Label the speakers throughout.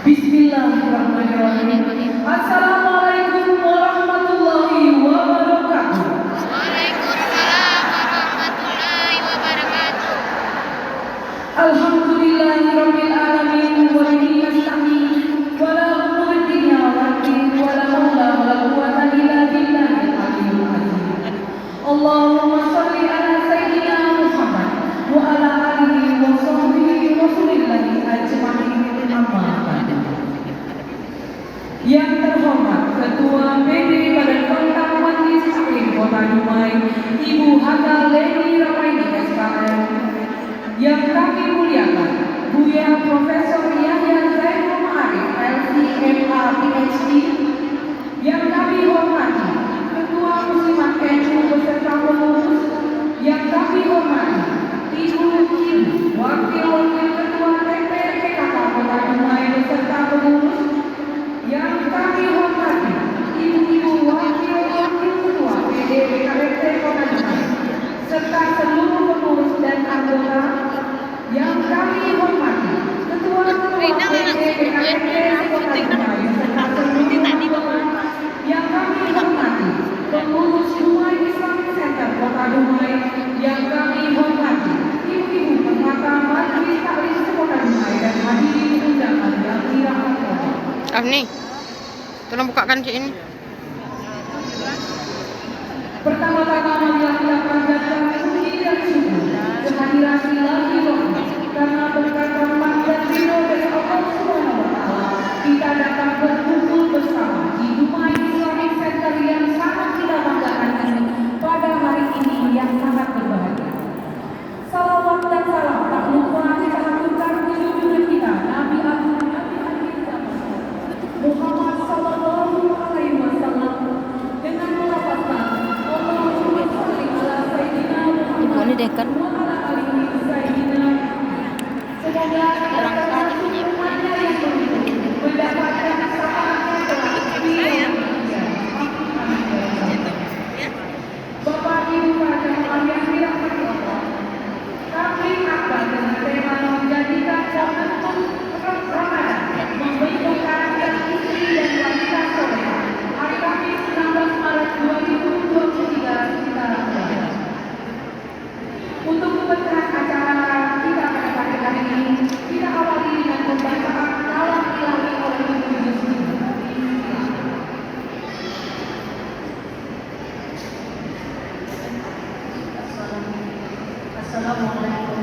Speaker 1: Bismillahirrahmanirrahim. Assalamualaikum warahmatullahi wabarakatuh.
Speaker 2: Waalaikumsalam warahmatullahi wabarakatuh.
Speaker 1: Alhamdulillahirabbil alamin wa bihi nasta'in wa la umuri dunya waddin wa la haula wa la quwwata illa billahil aliyyil azim. Allahumma shalli ala sayyidina Muhammad wa ala alihi wa sahbihi rasulillahi ajma'in. Amma ba'du. Yang terhormat Ketua PD Badan Pengkajian Majelis Taklim Kota Dumai, Ibu Hatta Leni Ramaini SKM. Yang kami muliakan Buya Profesor Yahya Zainul Ma'arif LC.MA PhD. Yang kami hormati Ketua Muslimat NU beserta pengurus. Yang kami hormati Ibu Wakil Ketua TPPKK Kota Dumai beserta pengurus. Yang kami hormati Ibu-ibu Wakil Ketua PD BKRT Kota Dumai serta seluruh pengurus dan anggota. Yang kami hormati Ketua PD BKRT Kota Dumai serta seluruh anggota. Yang kami hormati pengurus Dumai Islamic Center Kota Dumai. Yang kami hormati ibu-ibu penghata Majelis Taklim Kota Dumai dan hadirin undangan yang dirahmati Allah.
Speaker 2: Afni, tolong bukakan cik ini.
Speaker 1: Pertama-tama marilah kita panjatkan puji dan syukur kehadiran ilahi rohani karena berkat rahmat dan ridho dari Allah Subhanahu wa Ta'ala kita dapat berkumpul bersama di Dumai Islamic Center yang sangat kita banggakan ini pada hari ini yang sangat berbahagia. Salawat dan salam tak lupa kita haturkan di junjungan kita Nabi Agung Nabi Akhir Zaman Muhammad Sallallahu Alaihi Wasallam dengan melafazkan Allahumma sholli ala sayyidina Muhammad
Speaker 2: Ini dekat.
Speaker 1: wa ala alihi sayyidina. Semoga kita semuanya yang beriman mendapatkan syafaatnya kelak di yaumil qiyamah. Bapak Ibu para jemaah yang dirahmati Allah, kami akan dengan tema menjadikan momentum Ramadan membentuk karakter istri dan wanita soleha. Hari Kamis 19 Maret 2023 kita lakukan. Untuk memperingati acara kita pada pagi hari ini, kita awali dengan pembacaan kalam ilahi oleh Ibu Yusri. Assalamualaikum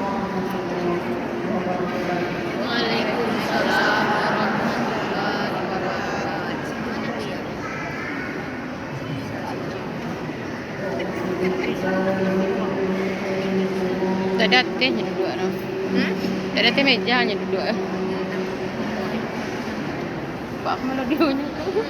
Speaker 1: warahmatullahi wabarakatuh.
Speaker 2: Waalaikumsalam warahmatullahi wabarakatuh. Tak ada teh hanya duduk no. Tak ada teh meja hanya duduk. Pak melodionya tu.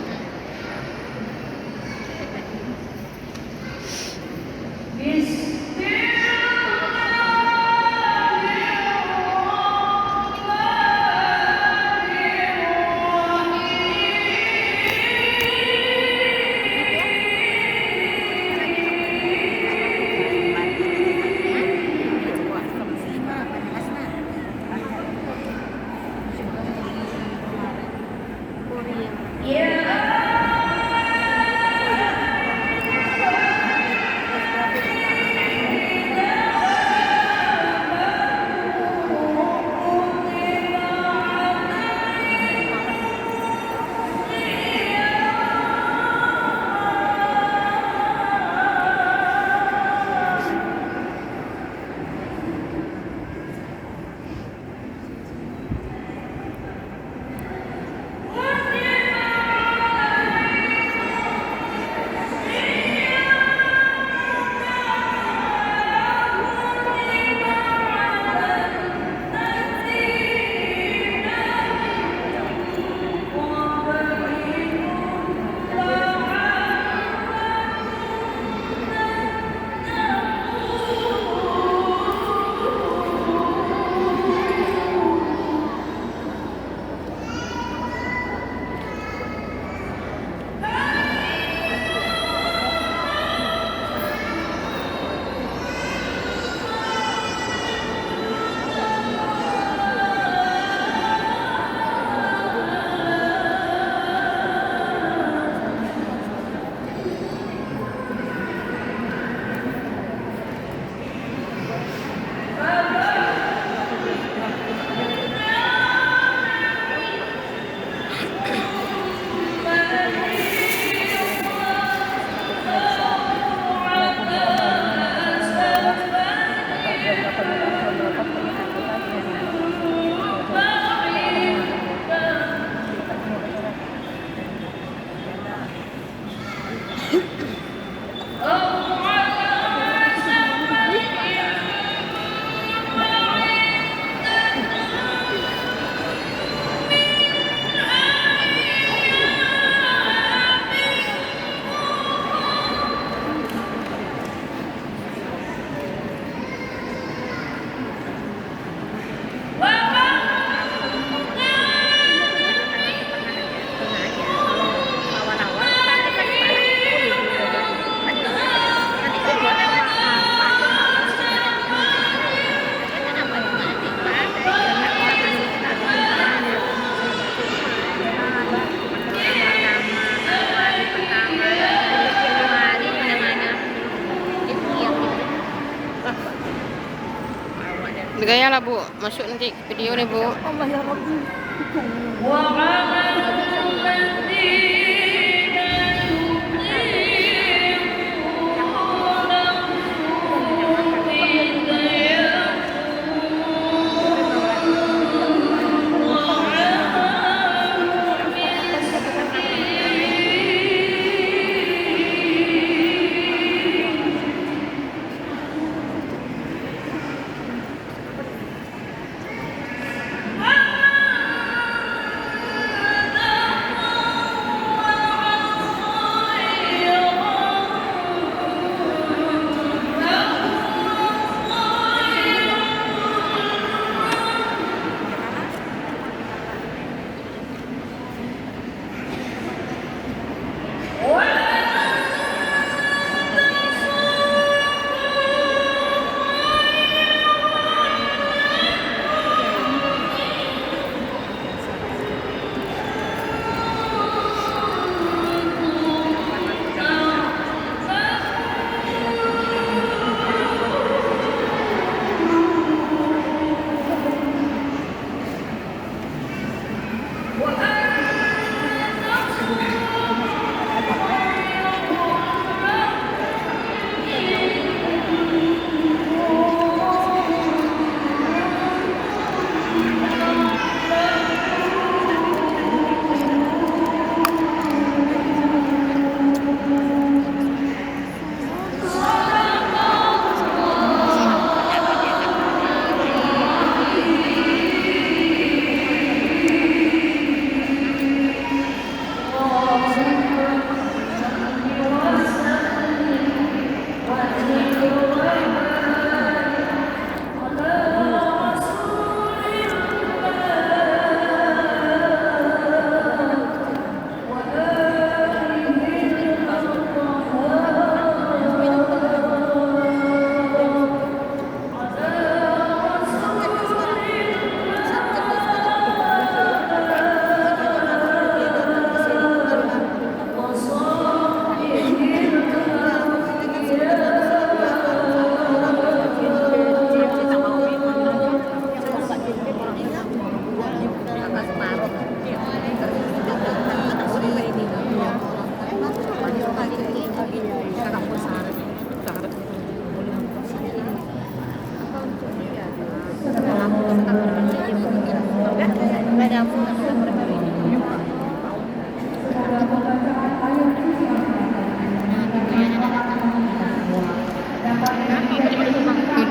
Speaker 2: Gaya lah Bu, masuk nanti video nih Bu.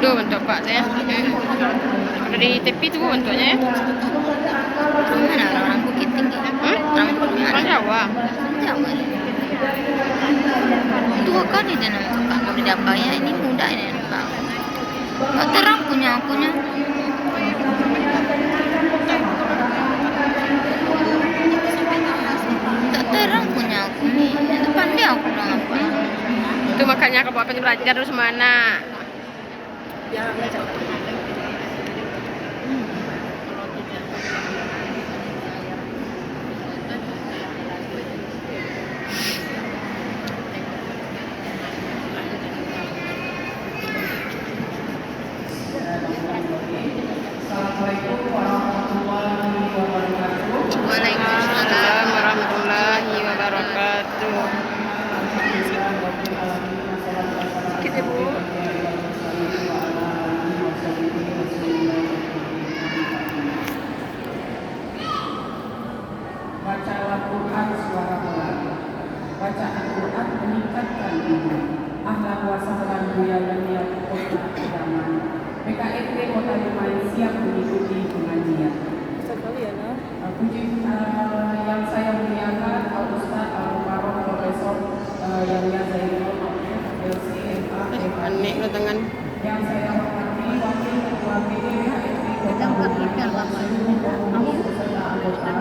Speaker 2: Udah bentuk Pak saya. Udah di tepi tuh bentuknya ya.
Speaker 3: Mana orang Bukit Tinggi?
Speaker 2: Orang Jawa.
Speaker 3: Jawa. Tua kan di dalam kakak kalau di Jawa ya ini muda ini Pak. Kok terang punya akunya? Tak terang punya aku nih. Depan dia aku udah apa?
Speaker 2: Itu makanya aku bawa belajar terus mana.
Speaker 1: Assalamualaikum warahmatullahi wabarakatuh.
Speaker 2: Waalaikumsalam warahmatullahi wabarakatuh. Kita Bu.
Speaker 1: Bacalah Quran suara pelan. Bacaan Quran meningkatkan iman. Ahlan wa sahlan ya Daniel Kota Idaman. PKFT Kota Dumai siap mengikuti pengajian. Puji yang saya muliakan Al Ustaz Al Mukarram Profesor Yahya Zainul LCMA
Speaker 2: Panik lo tangan.
Speaker 1: yang saya hormati Wakil Ketua PDHFT Kota Dumai seluruh beserta anggota,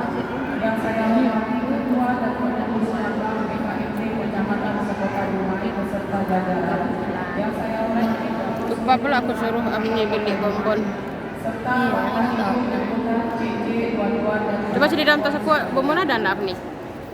Speaker 1: yang saya hormati Ketua dan Pengurus Cabang PKFT Kecamatan Sekota Dumai beserta jajaran, yang saya hormati
Speaker 2: Lupa pula aku suruh Amni beli bonbon.
Speaker 1: serta wakil anggota CC Tuan-tuan dan
Speaker 2: Coba sini dalam tas aku bonbon ada enggak Amni?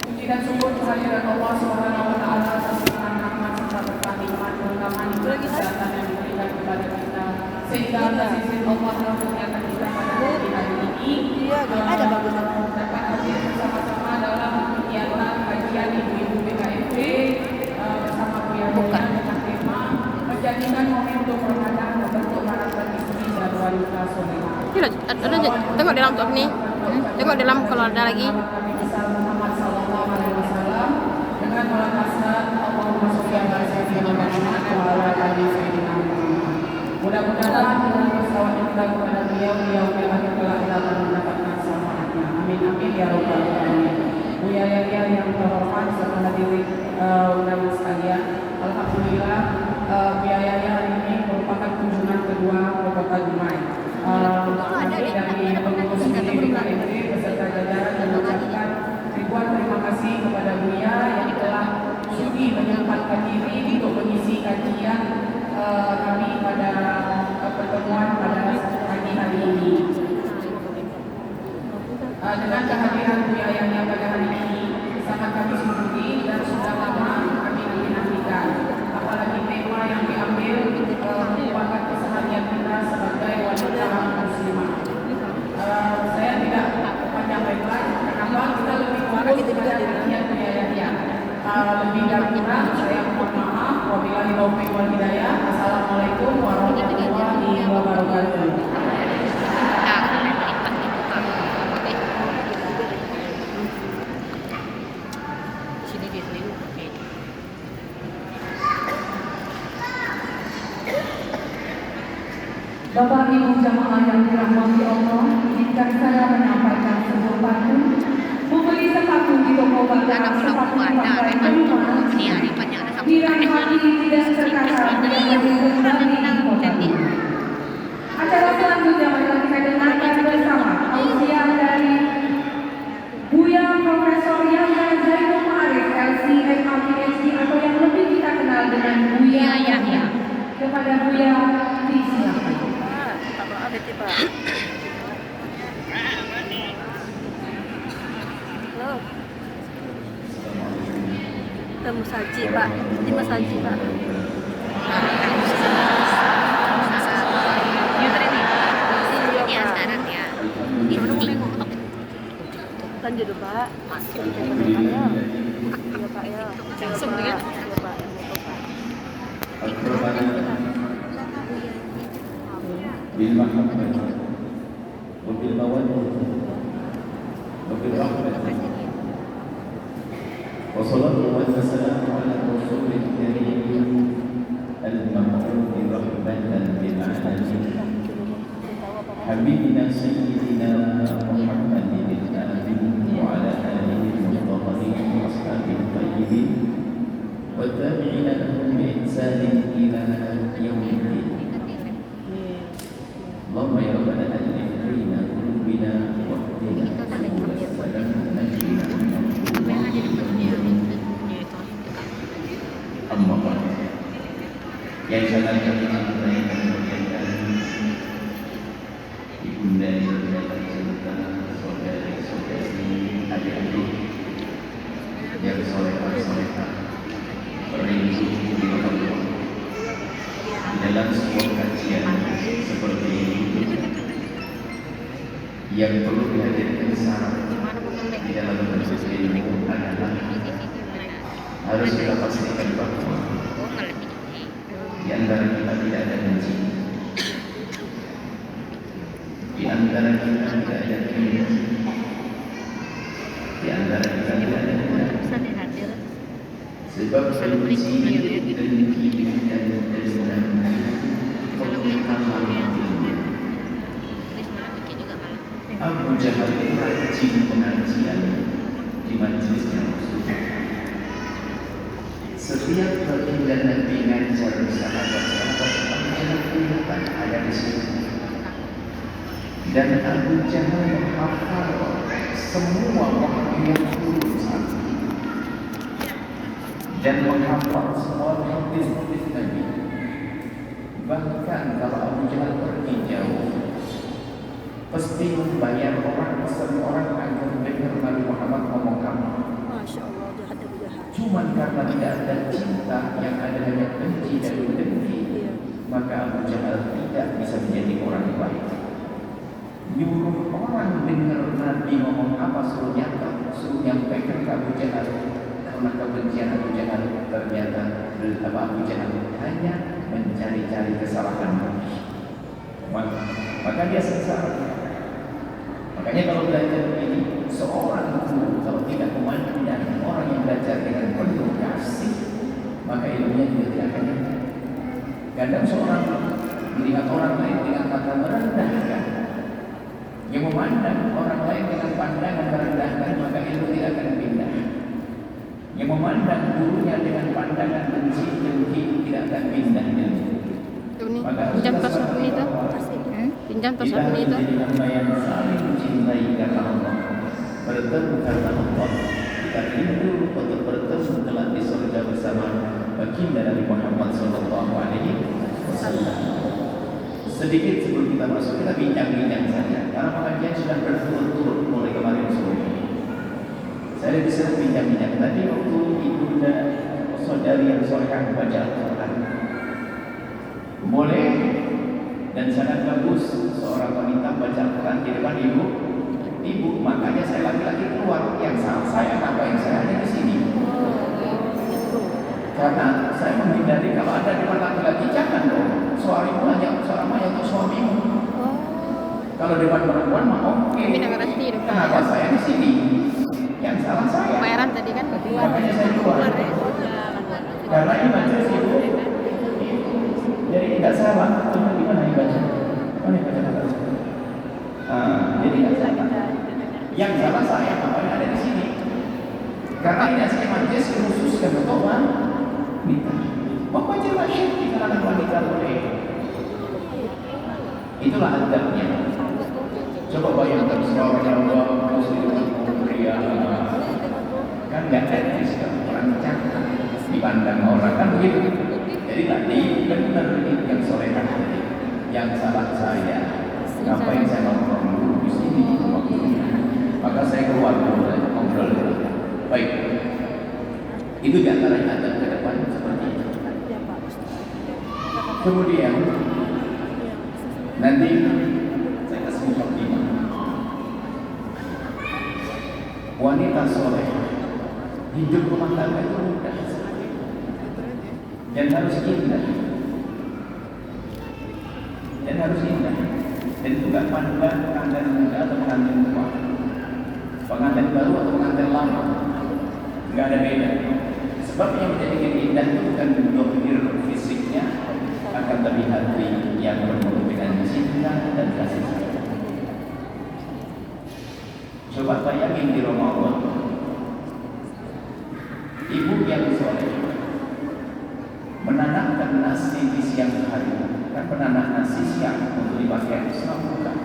Speaker 1: puji dan syukur kehadirat Allah Subhanahu wa taala atas rahmat serta berkah nikmat keutamaan kesehatan yang diberikan kepada kita sehingga atas izin Allah menguliakan kita pada hari ini dapat hadir bersama-sama dalam kegiatan kajian ibu-ibu BKMP bersama Buya Buya dengan tema menjadikan momentum Ramadan membentuk harapan istri dan wanita solehah.
Speaker 2: Tengok dalam tuh nih. Tengok dalam kalau ada lagi.
Speaker 1: Nabi besar Muhammad sallallahu alaihi wasallam dengan melafazkan Allahumma sholli ala sayyidina Muhammad wa ala ali sayyidina Muhammad. Mudah-mudahan dengan bersalawat kita kepada beliau yang telah dapat mendapatkan syafaatnya. Amin amin ya rabbal alamin. Buya Yahya yang terhormat serta hadirin undangan sekalian, alhamdulillah Buya Yahya hari ini merupakan kunjungan kedua ke Kota Dumai. Kami dari pengurus BKMP beserta jajaran mengucapkan ribuan terima kasih kepada Buya yang telah sudi menyempatkan diri untuk mengisi kajian kami pada pertemuan pada pagi hari ini. Dengan kehadiran Buya Yahya pada hari ini sangat kami syukuri dan sudah lama kami nantikan. Apalagi tema yang diambil merupakan keseharian kita sebagai wanita muslimah. Saya tidak panjang lebar. Kenapa kita lebih fokus pada kajian Buya Yahya? Lebih dan kurang saya mohon maaf. Wabillahi taufiq wal hidayah. Assalamualaikum warahmatullahi wabarakatuh.
Speaker 4: Bapak Ibu jamaah yang dirahmati Allah, izinkan saya menyampaikan sebuah pantun. Membeli sepatu di toko barang sepatu pakai penuh Bilang hati tidak terkata yang lebih kembali di kota. Acara selanjutnya marilah kita dengarkan bersama tausiah dari Buya Profesor Yahya Zainul Ma'arif LCMA PhD atau yang lebih kita kenal dengan Buya Yahya. Kepada Buya disilakan.
Speaker 5: Halo. Kita masaji, Pak. Ini masaji, Pak.
Speaker 3: Ya sekarang ya.
Speaker 5: Lanjut dulu, Pak. Iya, Pak ya.
Speaker 2: Langsung ya.
Speaker 5: Iya, Pak.
Speaker 6: بالمحبة وبالمودة وبالرحمة وصلاة والسلام على الرسول الكريم المبعوث رحمة للعالمين حبيبنا سيدنا محمد الآمين وعلى آله المطهرين وأصحابه الطيبين والتابعين لهم بإحسان إلى يوم الدين. اللهم يا ربنا ألف بين قلوبنا واهدنا سبل السلام نجينا أما بعد yang sangat kami cintai dan muliakan ibunda yang tercinta, saudari-saudari, adik-adik yang soleh-solehah merindu di Allah di dalam sebuah kajian seperti ini yang perlu dihadirkan syarat di dalam bentuk ilmu adalah harus kita pastikan bahwa di antara kita tidak ada benci, di antara kita tidak ada kiri, di antara kita tidak ada dendam. Sebab benci, dengki dan dendam Abu Jahal rajin pengajian di majelisnya Rasulullah. Setiap baginda Nabi ngajar sahabat-sahabat, Abu Jahal kelihatan ada di situ. Dan Abu Jahal menghafal semua wahyu yang turun saat itu, dan menghafal semua hadis-hadis Nabi. Bahkan kalau Abu Jahal pergi jauh, pasti membayar orang, pesen orang agar dengar Nabi Muhammad ngomong apa.
Speaker 5: Masya Allah, jahat Abu Jahal.
Speaker 6: Cuma karena tidak ada cinta, yang ada hanya benci dan dengki,
Speaker 5: Iya.
Speaker 6: maka Abu Jahal tidak bisa nyuruh orang dengar Nabi ngomong apa suruh nyata, suruh nyampaikan ke Abu Jahal. Karena kebencian Abu Jahal ternyata Abu Jahal hanya mencari-cari kesalahan Nabi. Maka dia sengsara. Makanya kalau belajar ini, seorang guru kalau tidak memandang orang yang belajar dengan penuh kasih, maka ilmunya juga tidak akan nyata. Kadang seorang melihat orang lain dengan mata merendahkan, yang memandang orang lain dengan pandangan merendahkan, maka ilmu tidak akan pindah. Yang memandang gurunya dengan pandangan benci, dengki, tidak akan pindah ilmu.
Speaker 2: Pinjam tas ini tuh. Pinjam tas ini tuh.
Speaker 6: Kita hamba yang saling mencintai karena Allah, bertemu karena Allah. Kita rindu untuk bertemu kelak di surga bersama baginda Nabi Muhammad Sallallahu Alaihi Wasallam. Sedikit sebelum kita masuk, kita bincang-bincang saja. Karena pengajian sudah berturut-turut mulai kemarin sore. Saya bisa bincang-bincang. Tadi waktu ibunda saudari yang solehah baca Al-Quran, boleh dan sangat bagus seorang wanita baca Al-Quran di depan ibu. Makanya saya laki-laki keluar. Yang salah saya ngapain saya ada di sini? Karena saya menghindari kalau ada di depan laki-laki, jangan dong. Suara ibu hanya suara maya untuk suamimu. Kalau depan perempuan mah oke. Kenapa saya di sini? Yang salah saya.
Speaker 2: Bayaran tadi kan keluar.
Speaker 6: Makanya saya keluar. Karena ini baca ibu. Jadi tidak salah. Cuma gimana ibadah? Mana ibadah? Jadi tidak salah. Yang salah saya makanya ada di sini. Karena ini asli majelis khusus untuk wanita. Membaca masyarakat di kalangan wanita boleh. Itulah adabnya. Coba bayangkan suara Allah muslim pria, kan nggak etis kalau orang cakap dipandang orang kan begitu. Jadi tadi benar yang solehah tadi, yang salah saya. Ngapain saya nongkrong dulu di sini waktunya? Maka saya keluar dulu dan ngobrol dulu. Baik, itu diantaranya adab ke depan seperti itu. Kemudian nanti saya kasih mukadimah. Wanita soleh hidup rumah tangga itu mudah dan harus indah, dan itu gak pandang pengantin muda atau pengantin tua, pengantin baru atau pengantin lama, gak ada beda. Sebab yang menjadikan indah itu bukan dohir fisiknya, akan tapi hati yang penuh dengan cinta dan kasih sayang. Coba bayangin di Ramadan, ibu yang soleh menanamkan nasi di siang hari, kan menanak nasi siang untuk dipakai selama bulan.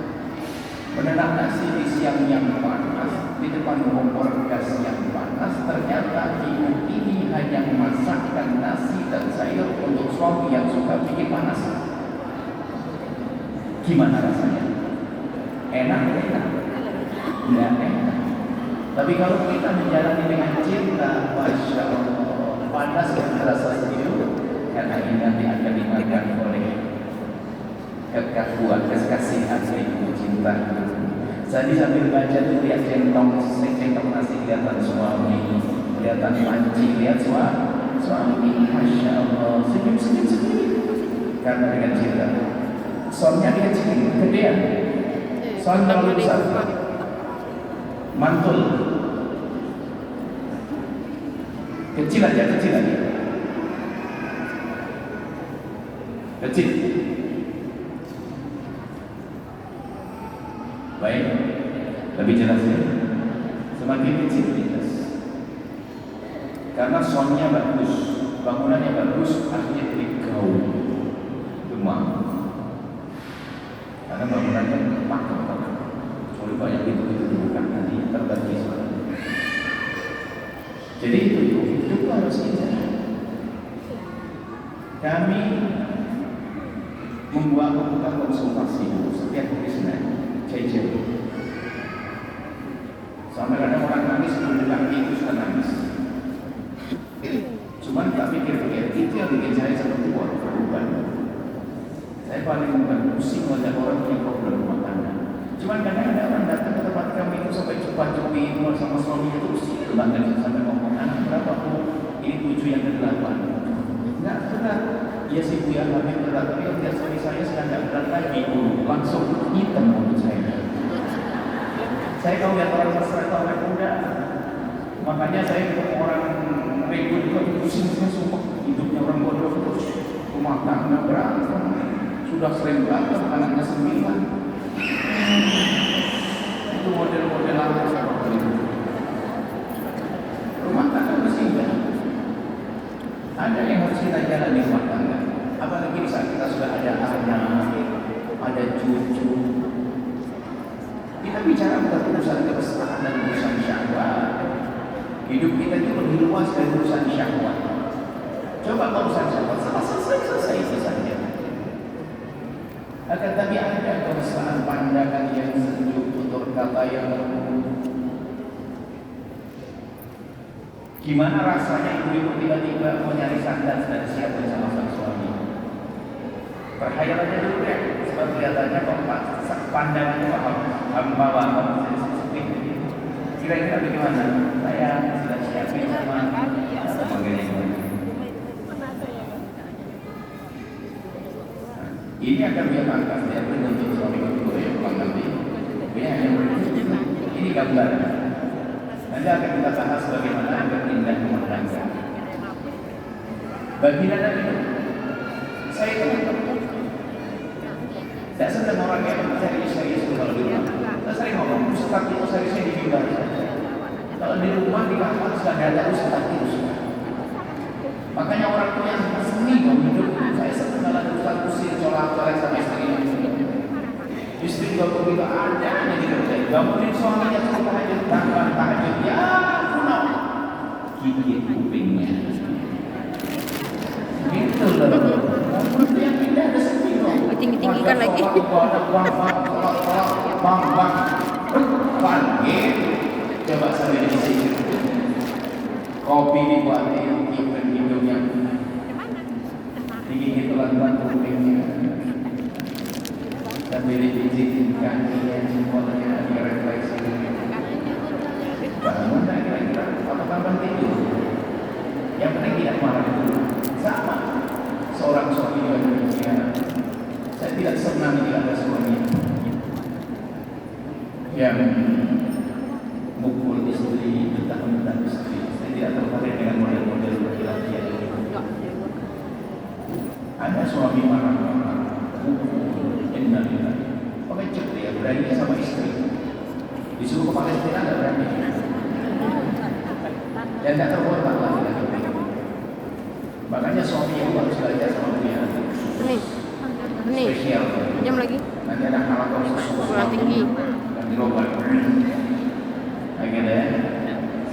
Speaker 6: Menanak nasi di siang yang panas, di depan kompor gas yang panas, ternyata ibu ini hanya memasakkan nasi dan sayur untuk suami yang suka bikin panas. Gimana rasanya? Enak? Tidak enak. Tapi kalau kita menjalani dengan cinta, Masya Allah, panas dan terasa sejuk, karena ini nanti akan dimakan oleh kekuatan kekasihan ibu cinta. Saya sambil baca tuh lihat centong nasi kelihatan suami, kelihatan panci, lihat suami, Masya Allah, senyum karena dengan cinta. Soalnya dia kecil, gedean, soalnya terlalu besar. Mantul kecil aja baik, lebih jelas ya, semakin kecil jelas karena soundnya bagus, bangunannya bagus, akhirnya jadi gaul gemar karena bangunannya pakem oleh banyak itu bukan nanti terbagi suaranya. Jadi itu harus indah. Kami membuka konsultasi setiap hari Senin, cecil. Sampai kadang orang nangis mendengar itu sudah nangis. Cuman tak pikir-pikir itu yang bikin saya seperti berubah. Saya paling pusing melihat orang punya problem rumah tangga. Cuman kadang ada orang datang ke tempat kami itu sampai cepat-cepat sama suaminya itu usil banget sampai ngomong anak berapa bu? Ini 7 yang ke-8. Enggak berat. Iya sih bu ya kami berat, tapi lihat suami saya sedang tidak berat lagi bu. Langsung hitam menurut saya. Saya kalau lihat orang mesra atau orang muda, makanya saya ketemu orang ribut juga pusing, saya sumpah hidupnya orang bodoh terus, rumah tangga berantem, sudah sering berantem, anaknya 9. Itu model-model apa seperti itu. Rumah tangga mesti ada yang harus kita jalani rumah tangga. Apalagi di saat kita sudah ada anak, ada cucu. Kita bicara bukan urusan kebesaran dan urusan syahwat. Hidup kita itu lebih luas dari urusan syahwat. Coba urusan syahwat selesai itu saja. Akan tapi ada kemesraan pandangan yang sejuk, tutur kata yang lembut. Gimana rasanya ibu-ibu tiba-tiba mau nyari sandal dan siap bersama sang suami? Berhayalannya dulu ya, sebab kelihatannya kok pandangannya bawa kira-kira bagaimana? Saya sudah siapin sama ini akan dia angkat, dia menuntut suami kedua yang pulang nanti. Ini gambar. Nanti akan kita bahas bagaimana berindah rumah tangga. Bagi Anda itu, saya itu tidak sedang orang yang mencari serius kalau di rumah. Saya sering ngomong, ustaz itu seriusnya di mimbar saja. Kalau di rumah di kamar sudah ada ustaz itu. Makanya orang tua yang seni hidup, saya senang kalau ada ustaz usir colak-colak sama istrinya. Istri juga begitu ada yang dikerjain. Bangunin suaminya suruh tahajud, tahajud ya kuno. Gigit kupingnya. Gitu loh. Yang pindah ada sedih loh.
Speaker 2: Tinggi-tinggikan lagi.
Speaker 6: Coba sampai di sini. Kopi dibuatin, hidungnya digigit pelan-pelan kupingnya. Sambil dipijitin kakinya, semuanya direfleksi. Bangun tak kira-kira apa kapan tidur? Yang penting tidak marah dulu. Sama. Seorang suami juga demikian. Saya tidak senang jika ada suami yang mukul istri, bentak-bentak istri. Saya tidak tertarik dengan model-model laki-laki yang itu. Ada suami marah-marah, mukul, innalillah. Pakai cek dia berani sama istri. Disuruh ke Palestina tidak berani. Dan tidak terhormat lagi. Makanya suami yang harus belajar sama dia.
Speaker 2: Nih,
Speaker 6: Spesial.
Speaker 2: jam lagi.
Speaker 6: Nanti ada hal-hal khusus.
Speaker 2: Kurang tinggi.
Speaker 6: Dan dirobak. Akhirnya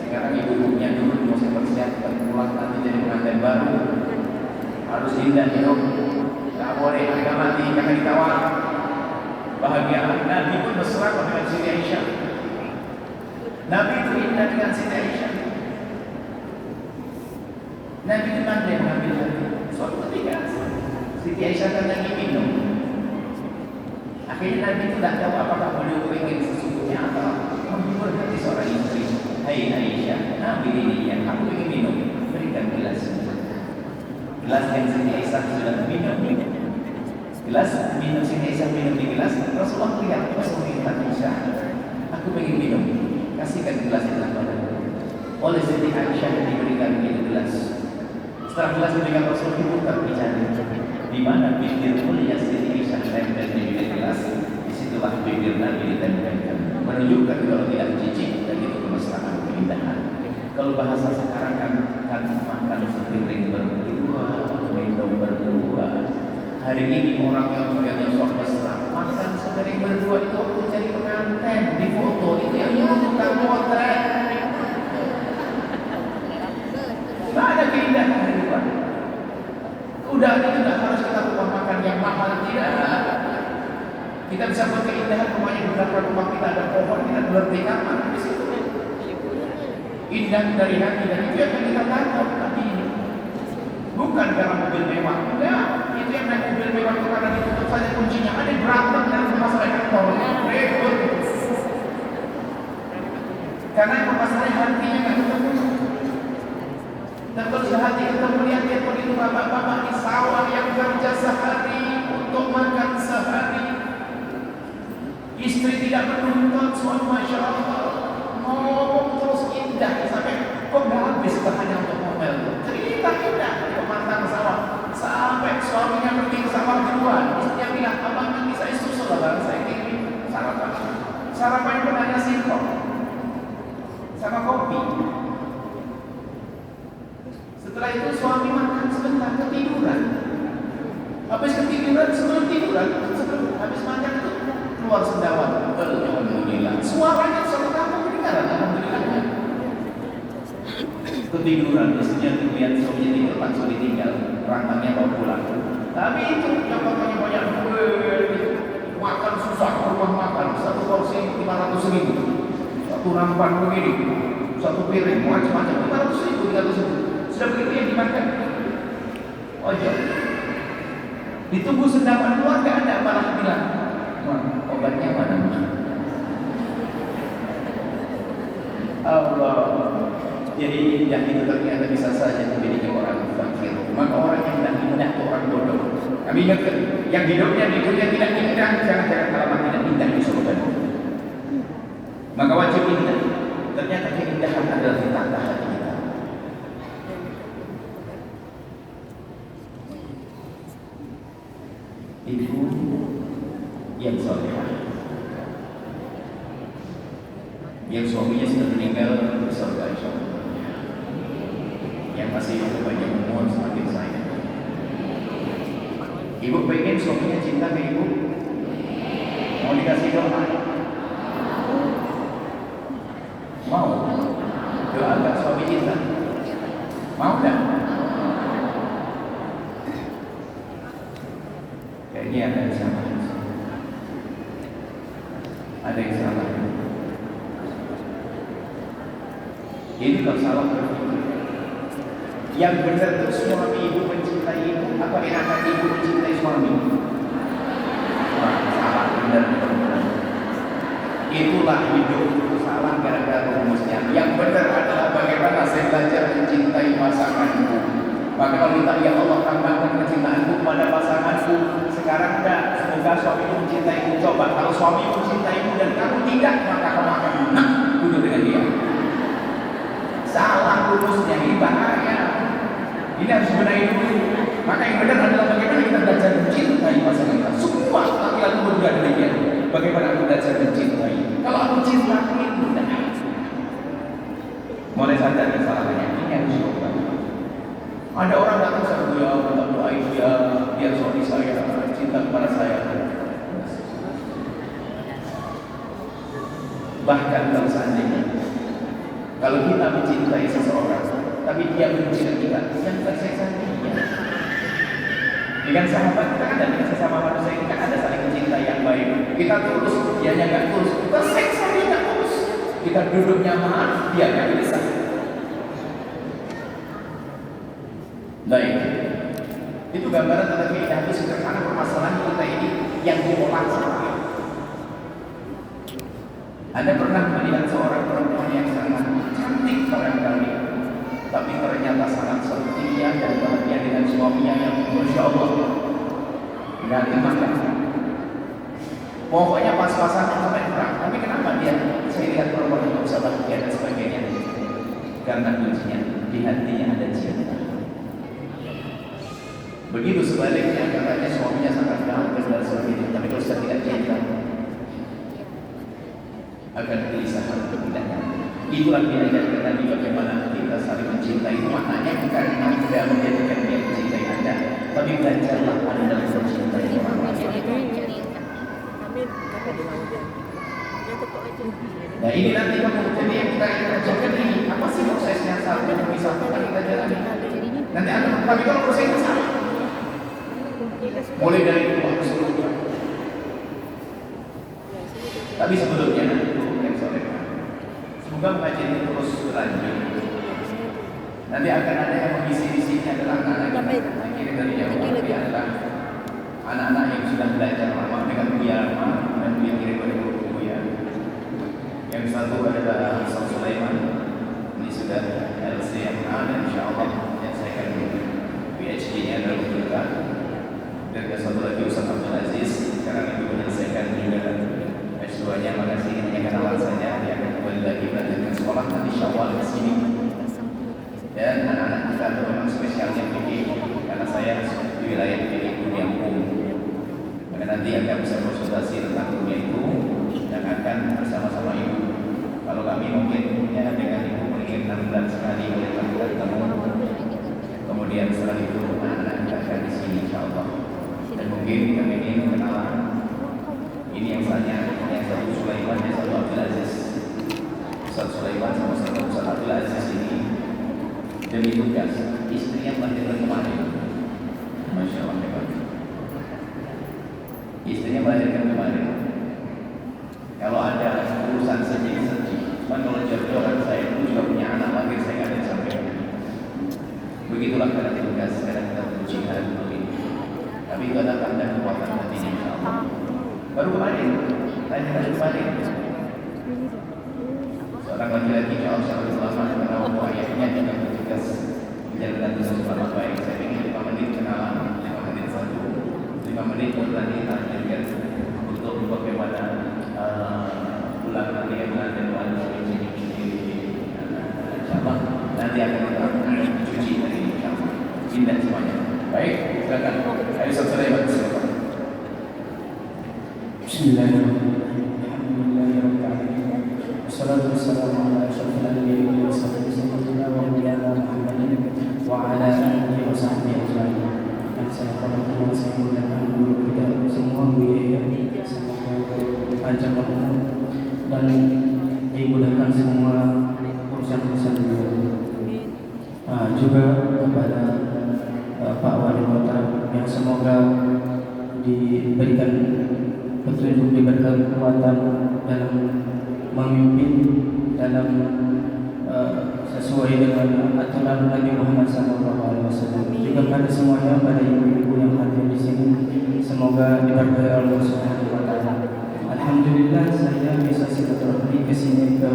Speaker 6: sekarang ibu-ibunya dulu mau siap-siap pulang nanti jadi pengantin baru. Harus indah hidup. Tak boleh mereka mati karena ditawar. Bahagia. Nabi pun mesra dengan Siti Aisyah. Nabi itu indah dengan Siti Aisyah. Nabi itu pandai mengambil hati. Suatu ketika Siti Aisyah kan lagi minum. Akhirnya Nabi itu tidak tahu apakah beliau ingin sesungguhnya atau menghibur hati seorang istri. Hai Aisyah, Nabi ini yang aku ingin minum. Berikan gelas. Gelas yang Siti Aisyah sudah minum. Gelas minum Siti Aisyah minum di gelas. Rasulullah lihat, Rasulullah Aisyah, aku ingin minum. Kasihkan gelas itu padaku. Oleh Siti Aisyah diberikan itu gelas. Setelah gelas diberikan Rasul dibuka bicara. Di mana bibir mulia Siti Aisyah tempel di bibir gelas, disitulah bibir Nabi ditempelkan, menunjukkan kalau tidak jijik dan itu kemesraan keindahan. Kalau bahasa sekarang kan makan sepiring berdua, minum berdua. Hari ini orang yang punya sok mesra makan sepiring berdua itu waktu cari pengantin di foto itu yang tukang potret. Tidak ada keindahan di luar. Udah itu tidak harus kita rumah makan yang mahal, tidak. Kita bisa buat keindahan rumahnya di belakang rumah kita ada pohon, kita gelar di kamar di situ. Indah dari hati dan itu yang kita tangkap tadi. Bukan karena mobil mewah, enggak. Itu yang naik mobil mewah itu karena ditutup saja kuncinya. Ada berantem dan masalah kantor, repot. Karena yang bermasalah hatinya nggak ketemu. Dan kalau sudah hati ketemu, lihat itu bapak-bapak di sawah yang kerja sehari untuk makan sehari. Istri tidak menuntut, suami Masya Allah ngomong terus indah sampai kok nggak habis bahannya untuk ngomel. Cerita indah di pematang sawah sampai suaminya pergi ke sawah duluan. Istrinya bilang, abang nanti saya susul lah, saya kirim sarapan. Sarapannya pun hanya singkong sama kopi. Setelah itu suami makan sebentar, ketiduran. Habis ketiduran, sebelum habis makan itu keluar sendawan. Alhamdulillah. Suaranya satu kampung kedengaran. Alhamdulillah. Ketiduran, istrinya terlihat suaminya tidur, langsung ditinggal. Rantangnya bawa pulang. Tapi itu yang bapaknya banyak makan susah ke rumah makan. Satu porsi 500.000. Satu nampan begini, satu piring macam-macam 500.000, 300.000. Sudah begitu yang dimakan. Oh iya. Ditunggu sendawan keluar gak ada, malah bilang, obatnya mana? Allah. Jadi indah itu ternyata bisa saja memiliki orang fakir. Maka orang yang tidak indah itu orang bodoh. Kami ingatkan, yang hidupnya di dunia tidak indah, jangan-jangan kalau tidak indah di surga. Maka wajib indah. Ternyata keindahan adalah di tata hati kita. Ibu yang solehah, yang suaminya sudah meninggal di surga insyaallah, yang masih banyak umur semakin sayang. Ibu pengen suaminya cinta ke ibu, mau dikasih doa, mau doa agar suami cinta, mau dah? Kayaknya ada yang salah. Ada yang salah. Ini kalau salah berpikir. Yang benar itu suami ibu mencintai ibu, apa enakan ibu mencintai suami? Wah, salah benar. Itulah hidup salah gara-gara rumusnya. Yang benar adalah bagaimana saya belajar mencintai pasanganku. Maka kalau kita, ya Allah, tambahkan kecintaanku pada pasanganku. Sekarang enggak, semoga suamimu mencintaimu. Coba kalau suami mencintaimu dan kamu tidak, maka kamu akan duduk dengan dia. Salah rumusnya, ini bahaya. Ini harus benahi dulu. Maka yang benar adalah bagaimana kita belajar mencintai pasangan kita. Semua laki-laki juga demikian. Bagaimana aku belajar mencintai? Kalau aku cintai, mudah. Mulai sadar kesalahannya, ini harus coba. Ada orang datang sama dia, minta doain dia, biar suami saya cinta kepada saya. Bahkan kalau seandainya, kalau kita mencintai seseorang, tapi dia benci kita, yang tersiksa dia. Dengan sahabat kita kan dan dengan sesama manusia kita kan ada saling mencintai yang baik. Kita tulus, dia nggak tulus. Tersiksa dia nggak tulus. Kita duduk nyaman, dia nggak bisa. Baik, itu gambaran tentang keindahan itu sederhana. Permasalahan kita ini yang diolah seperti itu. Anda pernah melihat seorang perempuan yang sangat cantik barangkali, tapi ternyata sangat setia dan bahagia dengan suaminya yang Masya Allah nggak dimakan. Pokoknya pas-pasan sampai perang. Tapi kenapa dia? Saya lihat perempuan itu bisa bahagia dan sebagainya. Karena kuncinya di hatinya ada cinta. Begitu sebaliknya, katanya suaminya sangat bahagia dan sebagainya, tapi kalau sudah tidak cinta, akan gelisah untuk tidak nyaman. Itulah diajarkan Nabi bagaimana kita saling mencintai. Maknanya bukan Anda menjadikan dia mencintai Anda, tapi belajarlah Anda mencintai orang lain. Nah ini nanti kamu jadi yang kita kerjakan ini apa sih prosesnya sampai bisa kita jalani? Nanti Anda, tapi kalau prosesnya sama, mulai dari itu sebelumnya. Tapi sebelumnya yang soleh, semoga mengaji ini terus berlanjut. Nanti akan ada yang mengisi-isinya adalah anak-anak ini dari yang tapi adalah anak-anak yang sudah belajar lama dengan Buya Lama dan Buya kirim pada Buya. Yang satu adalah Ustaz Sulaiman. memang spesialnya fikih karena saya di wilayah fikih dunia hukum. Maka nanti akan bisa konsultasi tentang dunia itu dan akan bersama-sama ibu. Kalau kami mungkin ya dengan ibu mungkin 6 bulan sekali boleh kami bertemu. Kemudian setelah itu anak-anak kita akan di sini insyaallah. Dan mungkin kami ingin kenalan. Ini yang satu Sulaiman, yang satu Abdul Aziz. Ustaz Sulaiman sama Ustaz Abdul Aziz ini demi tugas istrinya melahirkan kemarin. Masya Allah hebat. Istrinya melahirkan kemarin. Kalau ada urusan sedih-sedih, cuman kalau jodoh kan saya dulu juga punya anak lahir saya nggak ada disampaikan. Begitulah kadang tugas, kadang kita berujian begini. Tapi itu ada tanda kekuatan hati insyaallah. Baru kemarin, seorang laki-laki jauh sangat lama karena ayahnya juga bertugas menjalankan tugas selama baik. Saya ingin 5 menit kenalan, 5 menit satu, 5 menit bertanya tanya untuk bagaimana pulang nanti yang ada di insyaallah nanti akan kita cuci dari insyaallah. Indah semuanya. Baik, silakan. Ayo Sulaiman silakan.
Speaker 7: Bismillahirrahmanirrahim. Alhamdulillahirabbil alamin. Wassalatu wassalamu ala asyrofil anbiya'i wal mursalin sayyidina wa maulana Muhammadin wa ala alihi wa sahbihi ajma'in. Yang saya hormati dan saya muliakan guru kita semua, Bu Yaya, semoga panjang umur dan dimudahkan semua urusan-urusan beliau. Juga kepada Pak Wali Kota yang semoga diberikan petunjuk, diberikan kekuatan dalam memimpin dalam sesuai dengan aturan Nabi Muhammad SAW. Juga pada semuanya, pada ibu-ibu yang hadir di sini, semoga diberkahi Allah Subhanahu Wa Taala. Alhamdulillah saya bisa silaturahmi ke sini ke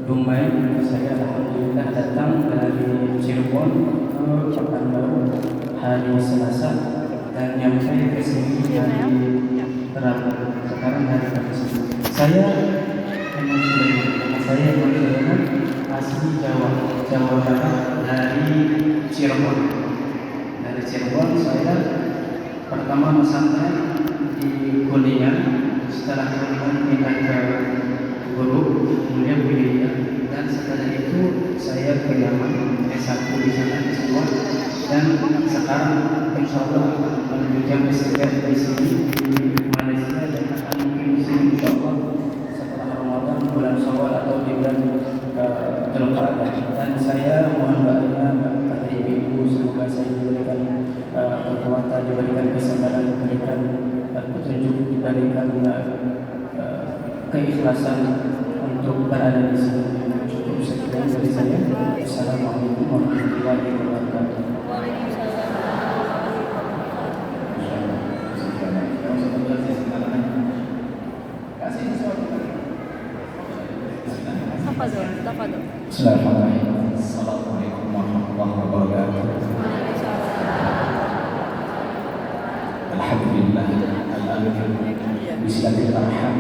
Speaker 7: Dumai. Saya alhamdulillah datang dari Cirebon ke Pekanbaru hari Selasa dan nyampe ke sini hari Rabu. Sekarang hari Kamis. Saya Sulaiman asli Jawa Barat, dari Cirebon. Dari Cirebon saya pertama pesantren di Kuningan, setelah Kuningan pindah ke Guru, kemudian Widya, dan setelah itu saya ke Yaman S1 di sana semua, dan sekarang insya Allah melanjutkan S3 di sini di Malaysia dan akan mungkin di sini insya Allah setelah Ramadan bulan Syawal atau di bulan Dzulqa'dah. Dan saya mohon doanya kepada ibu-ibu, semoga saya diberikan kekuatan, diberikan kesabaran, diberikan petunjuk, diberikan keikhlasan untuk berada di sini. Cukup sekian dari saya. Assalamualaikum warahmatullahi wabarakatuh.
Speaker 6: Bismillahirrahmanirrahim. Assalamualaikum warahmatullahi wabarakatuh. Alhamdulillah al-amin bisilatil arham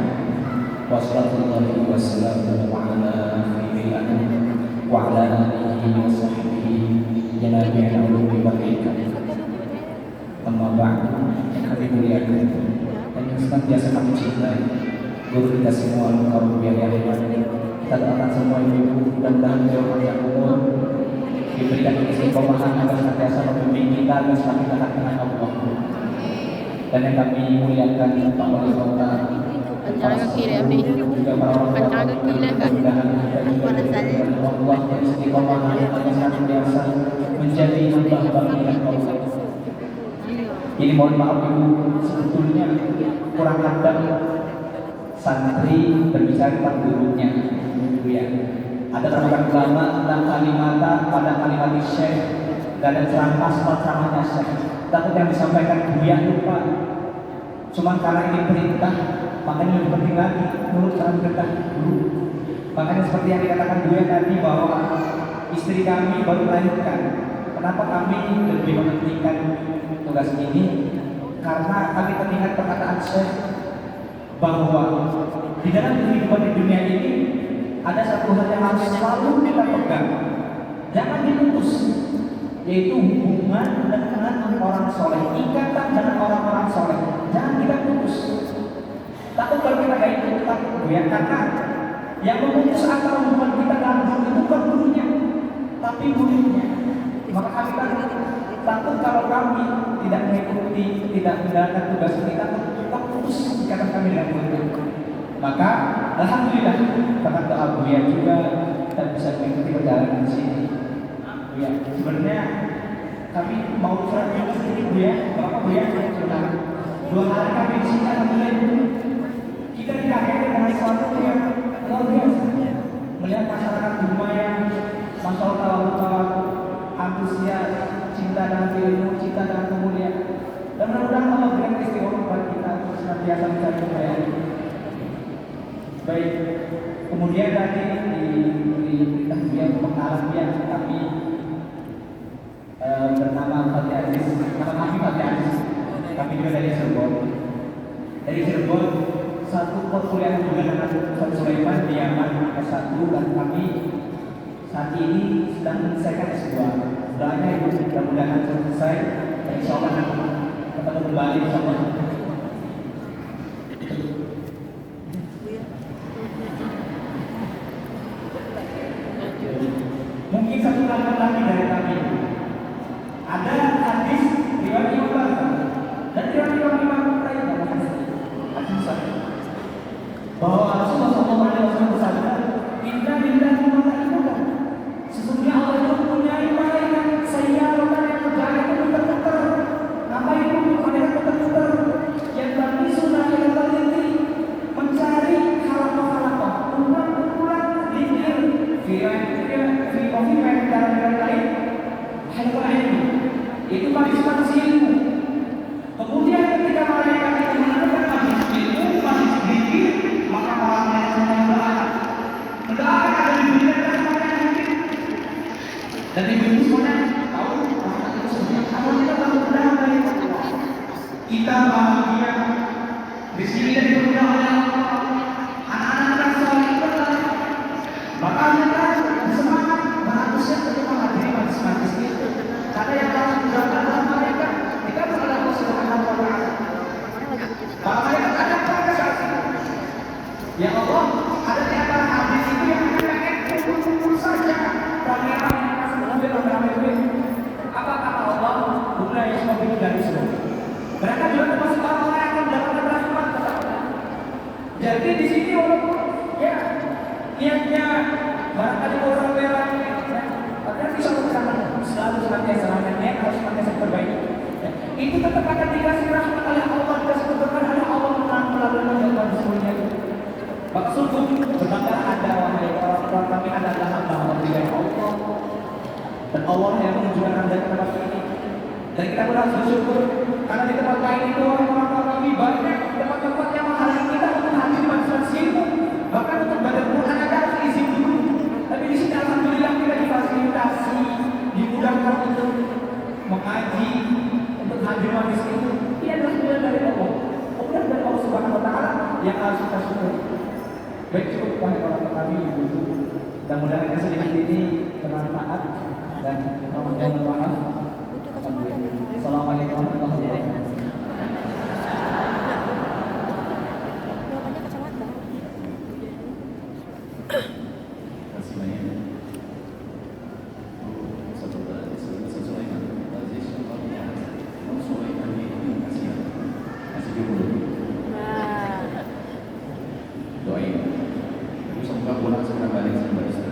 Speaker 6: wassalatu wassalamu ala khairil anam wa ala alihi wa sahbihi janabi'al ulumi wal hikam. Amma ba'du, kami muliakan dan yang senantiasa kami cintai guru kita semua, kaum biaya kita doakan semua ibu dan beliau panjang umur, diberikan istiqomah agar senantiasa membimbing kita agar semakin dekat dengan Allah. Dan yang kami muliakan Pak Wali Kota, juga para orang mudah-mudahan kita juga diberikan Allah dan istiqomah agar senantiasa menjadi hamba-hamba yang Allah. Ini mohon maaf ibu, sebetulnya kurang ada santri berbicara tentang gurunya, ya. Ada terdapat ulama tentang kalimata pada kalimat syekh, dan ada ceramah ceramahnya syekh. Takut yang disampaikan buya lupa. Cuma karena ini perintah, makanya lebih penting lagi menurut cara perintah guru. Makanya seperti yang dikatakan buya tadi bahwa istri kami baru melahirkan. Kenapa kami lebih mementingkan tugas ini? Karena kami teringat perkataan syekh bahwa di dalam kehidupan di dunia ini ada satu hal yang harus selalu kita pegang, jangan diputus. yaitu hubungan dengan orang soleh, ikatan dengan orang-orang soleh. Jangan kita putus. Takut kalau kita gak ikut, takut ya, karena yang memutus antara hubungan kita dengan guru itu bukan gurunya, tapi muridnya. Maka kami takut kalau kami tidak mengikuti, tidak menjalankan tugas kita, kita putus ikatan kami dengan guru. Maka alhamdulillah karena doa Buya juga kita bisa mengikuti perjalanan di sini. Ya, sebenarnya kami mau curhat juga sedikit Buya, berapa Buya? Sudah 2 hari kami di sini alhamdulillah. Kita dikagetkan dengan sesuatu yang luar biasa. Melihat masyarakat di rumah yang masya Allah antusias, cinta dengan ilmu, cinta dengan kemuliaan. Dan mudah-mudahan Allah berikan istiqomah kepada kita untuk senantiasa mencari kebaikan. Baik, kemudian tadi di tahliah pengalaman kami bernama Fatih Aziz, nama kami Fatih Aziz. Kami juga dari Cirebon. Dari Cirebon satu perkuliahan juga dengan Ustaz Sulaiman di Yaman S1 dan kami saat ini sedang menyelesaikan S2. Doanya itu mudah-mudahan selesai dan insya Allah ketemu kembali bersama. Mungkin satu kalimat lagi dari kami. Ada hadis riwayat Imam Bukhari dan riwayat Imam lainnya bahwa Rasulullah SAW bersabda, "Inna lillahi wa inna ilaihi raji'un." Sesungguhnya Allah itu mempunyai malaikat sayyaratan yang berjalan putar-putar. Apa itu malaikat putar-putar? Yang bagi sunnah yang terliti mencari halaman-halaman, kumpulan dikir, fi dan lain. Halaman ini itu majlis ilmu. Kemudian ketika malaikat itu menemukan majlis ilmu, majlis dikir, maka orangnya mendoakan. Mendoakan ada diberikan rahmatnya mungkin. Dan ibu-ibu semuanya tahu rahmat itu sebenarnya kalau kita tahu berdoa dari Allah, kita bahagia. Di sini dari berdoa oleh Allah, anak-anak kita soleh itu adalah maka kita semangat berantusias untuk menghadiri majlis itu. Karena yang harus dilakukan adalah mereka kita berdoa Allah Subhanahu wa Ta'ala. Maka mereka ada pada saat itu. Ya Allah, ada di antara hadis itu yang pengen kumpul saja. Pangeran yang kasih mobil ramai-ramai. Apa kata Allah? Bukan yang mobil dari semua. Mereka juga termasuk orang-orang yang akan mendapatkan rahmat. Jadi di sini walaupun ya niatnya barangkali orang merah, tapi bisa bersama selalu senantiasa niat harus senantiasa terbaik. Itu tetap akan dikasih rahmat oleh Allah, dikasih keberkahan oleh Allah melalui menjalankan semuanya. Maka sungguh berbanggalah Anda wahai orang-orang kami adalah hamba dari Allah. Dan Allah yang menunjukkan Anda ke tempat ini. Dan kita berharap bersyukur karena di tempat lain itu orang-orang kami banyak tempat-tempat yang menghalangi kita untuk hadir majlis ilmu. Bahkan untuk baca Quran ada harus izin dulu. Tapi di sini alhamdulillah kita difasilitasi, dimudahkan untuk mengaji, untuk hadir majlis ilmu. Ini adalah pilihan dari Allah. Kemudian dari Allah Subhanahu Wa Taala yang harus kita syukuri. Baik, cukup wahai orang kami ibu. Mudah-mudahan sedikit ini bermanfaat dan mohon maaf. Assalamualaikum warahmatullahi wabarakatuh.
Speaker 5: Jawabannya kecamatan.
Speaker 6: Doain. Semoga pulang segera balik sama istri.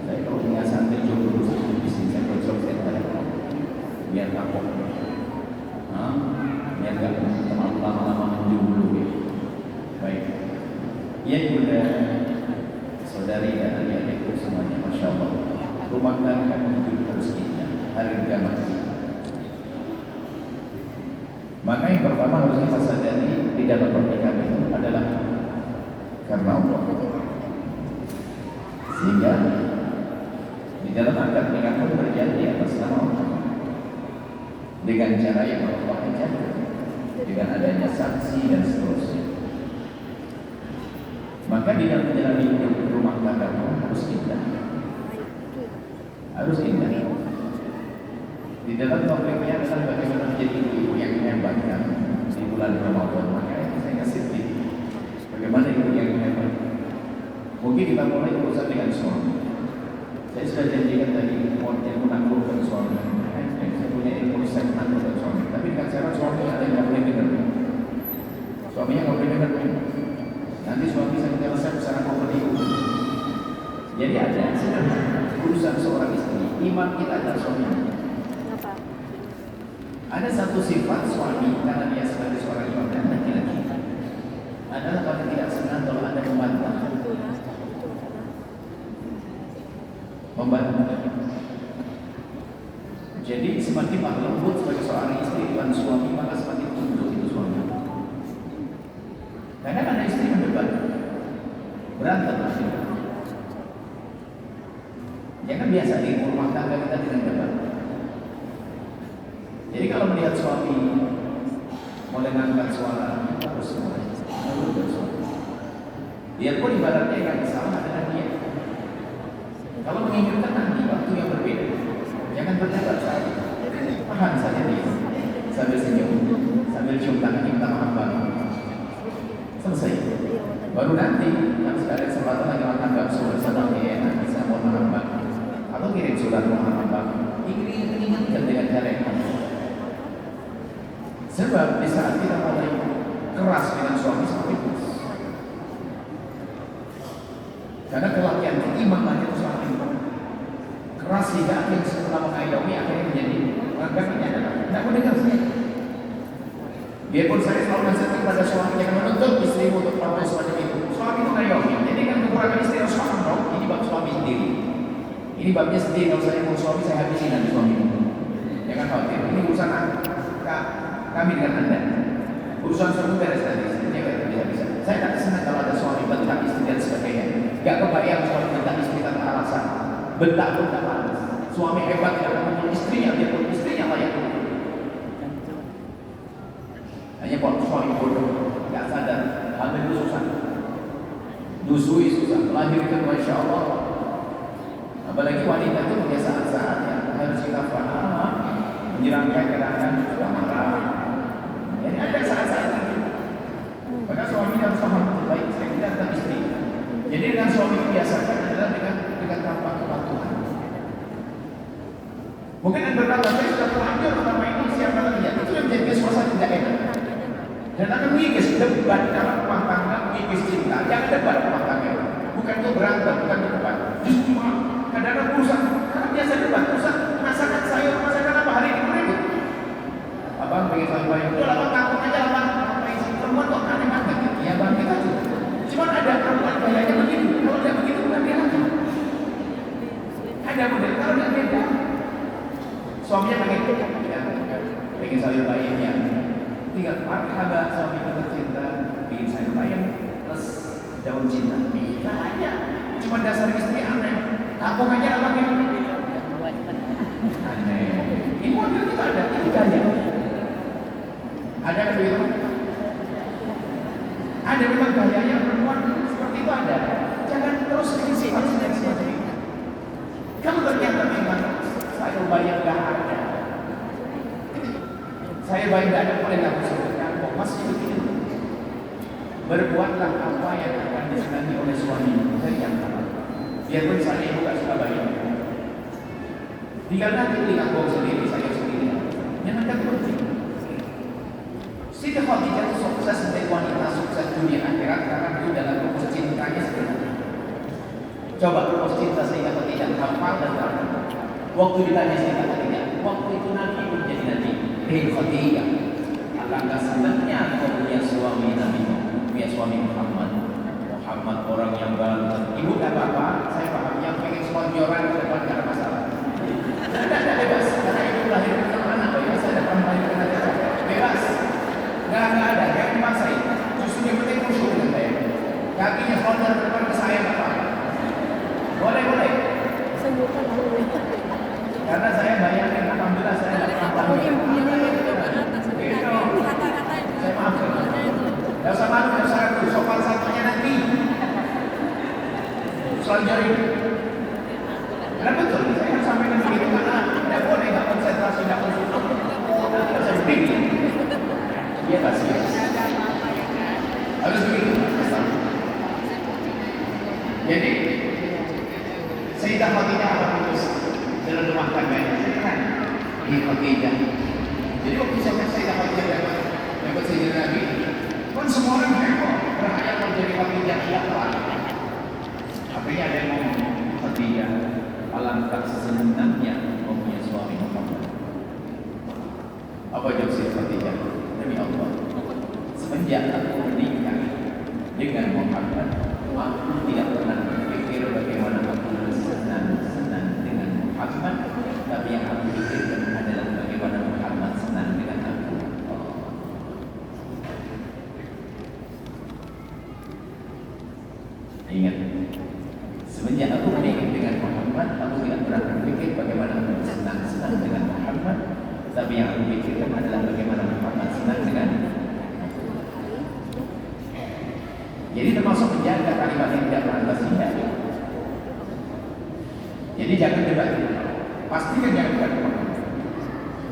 Speaker 6: Saya kalau punya santri jomblo di sini saya bocor saya balik biar kapok. Biar nggak terlalu lama-lama menjomblo gitu. Baik. Ya bunda, saudari dan adik-adikku semuanya, masya Allah. Rumah tangga menuju rezekinya, harga mati. Maka yang pertama harus kita sadari di dalam pernikahan itu adalah karena Allah. Sehingga di dalam akad nikah pun berjanji atas nama Allah dengan cara yang Allah ajarkan, dengan adanya saksi dan seterusnya. Maka di dalam menjalani hidup rumah tangga harus indah, harus indah. Di dalam topiknya adalah bagaimana menjadi ibu yang hebat kan di bulan Ramadan. Makanya saya kasih tip bagaimana ibu yang hebat. Mungkin kita mulai urusan dengan suami. Saya sudah janjikan tadi mau menaklukkan suami. Saya punya ilmu saya menaklukkan suami. Tapi dengan cara suami ada yang nggak boleh dengar. Suaminya nggak boleh dengar. Nanti suami saya bicara saya secara kompetitif. Jadi ada urusan seorang istri. Iman kita adalah suami. Ada satu sifat suami karena dia sebagai seorang imam dan laki-laki adalah kalau tidak senang kalau ada membantah. Jadi semakin lembut sebagai seorang istri dengan suami maka semakin tunduk itu suami. Kadang ada istri mendebat, berantem. Jangan biasa di rumah tangga kita dengan debat. Jadi kalau melihat suami mulai mengangkat suara, harus bersuara. Dia pun ibaratnya yang salah adalah dia. Kalau menginginkan nanti waktu yang berbeda, jangan berdebat saja. Paham saja dia, sambil senyum, sambil cium tangan, minta maaf baru. Selesai. Baru nanti, yang sekalian kesempatan lagi makan bakso bersama dia, nanti saya mau maaf atau kirim surat maaf. Ingatkan dengan cara yang sebab di saat kita mulai keras dengan suami seperti itu, karena kelakian keimanan itu sangat penting. Keras hingga akhirnya setelah mengayomi akhirnya menjadi menganggapnya adalah tidak mendengar saya. Biarpun saya selalu nasihat kepada suami jangan menuntut istrimu untuk melakukan semacam itu. Suami itu ngayomi. Jadi kan kekurangan istri harus paham dong. Ini bab suami sendiri. Ini babnya sendiri. Kalau saya mau suami saya habisin nanti suami. Jangan khawatir. Ini urusan kami dengan anda. Urusan suami beres tadi. Tidak bisa. Saya tak senang kalau ada suami bentak istri dan sebagainya. Gak kebayang suami bentak istri tanpa alasan. Bentak pun tak panas. Suami hebat tidak menuntut istrinya, dia pun istrinya layak. Hanya kalau suami bodoh, gak sadar, hamil itu susah, nyusui susah, melahirkan masya Allah. Apalagi wanita itu punya saat-saat yang harus kita paham, menyerangkan kadang-kadang juga marah. Jadi ada saat-saat itu. Maka suami harus paham baik saya tidak tentang istri. Jadi dengan suami biasakan adalah dengan tanpa kepatuhan. Mungkin yang berkata saya sudah terlanjur selama ini siapa lagi itu yang menjadi suasana tidak enak. Dan akan mengikis debat dalam rumah tangga, mengikis cinta. Jangan debat rumah tangga. Bukan itu berantem, bukan itu debat. Justru kadang-kadang urusan, karena biasa debat, urusan masakan sayur, masakan apa hari ini mereka. Abang pengen sayur bayam, udah lama takut aja abang. Apa isi perempuan kok aneh banget? Ya bang kita tuh. Cuma ada perempuan gayanya begitu. Kalau tidak begitu bukan dia lagi. Ada model kalau tidak beda. Suaminya pengen sayur bayamnya. Tinggal marhaba suami kita cinta, bikin sayur bayam plus daun cinta. Bisa aja. Cuma dasar istri aneh. Kampung aja abangnya. Aneh. Ini model itu ada, ini gaya. Ada kan begitu? Ada memang gayanya perempuan seperti itu ada. Jangan terus sifat sendiri seperti itu. Kamu ternyata memang sayur bayam gak ada. Saya baik tidak ada boleh laku sebutkan kok masih begitu. Berbuatlah apa yang akan disenangi oleh suami dari yang halal. Biarpun saya ibu tak suka bayar. Tinggal nanti beli kangkung sendiri, saya sendiri. Yang akan penting. Siti Khadijah itu sukses menjadi wanita sukses dunia akhirat karena itu dalam rumus cintanya sebenarnya. Coba rumus cinta sehingga tidak hafal dan tahu. Waktu ditanya sehingga tidak. Waktu itu Nabi pun jadi Nabi. Khadijah, alangkah senangnya kau punya suami Nabi, punya suami Muhammad orang yang ganteng. Ibu tak apa-apa, saya paham yang pengen sponsoran ke depan tidak ada masalah. Tidak bebas, karena ibu lahirkan ke mana, bebas ada melahirkan aja, bebas. Nggak ada, yang dimaksain. Justru yang penting khusyuk dengan saya. Kakinya sponsor ke depan ke saya apa? Boleh. Karena saya bayangkan, alhamdulillah saya tidak pernah. Saya maafkan. Tidak usah malu, tidak usah ragu. Sopan satunya nanti. Soal jari. Karena betul, saya harus sampaikan begitu karena tidak boleh, tidak konsentrasi, tidak Sayyidah Khadijah apa putus dalam rumah tangganya? Kan? Ini Khadijah. Jadi waktu Sayyidah Khadijah dapat Sayyidina Nabi, kan semua orang heboh berhayal mau jadi Khadijah siapa? Akhirnya ada yang ngomong, Khadijah, alangkah senangnya mempunyai suami Muhammad. Apa jawab Sayyidah Khadijah? Demi Allah, semenjak aku menikah dengan Muhammad, aku tidak pernah berpikir bagaimana aku senang dengan Muhammad, tapi yang aku pikirkan adalah bagaimana Muhammad senang dengan aku. Ingat, semenjak aku menikah dengan Muhammad, aku tidak pernah berpikir bagaimana aku senang dengan Muhammad, tapi yang aku pikirkan adalah bagaimana Muhammad senang dengan aku. Jadi termasuk menjaga kalimat yang tidak pantas tidak. Jadi jangan debat. Pastikan jangan debat.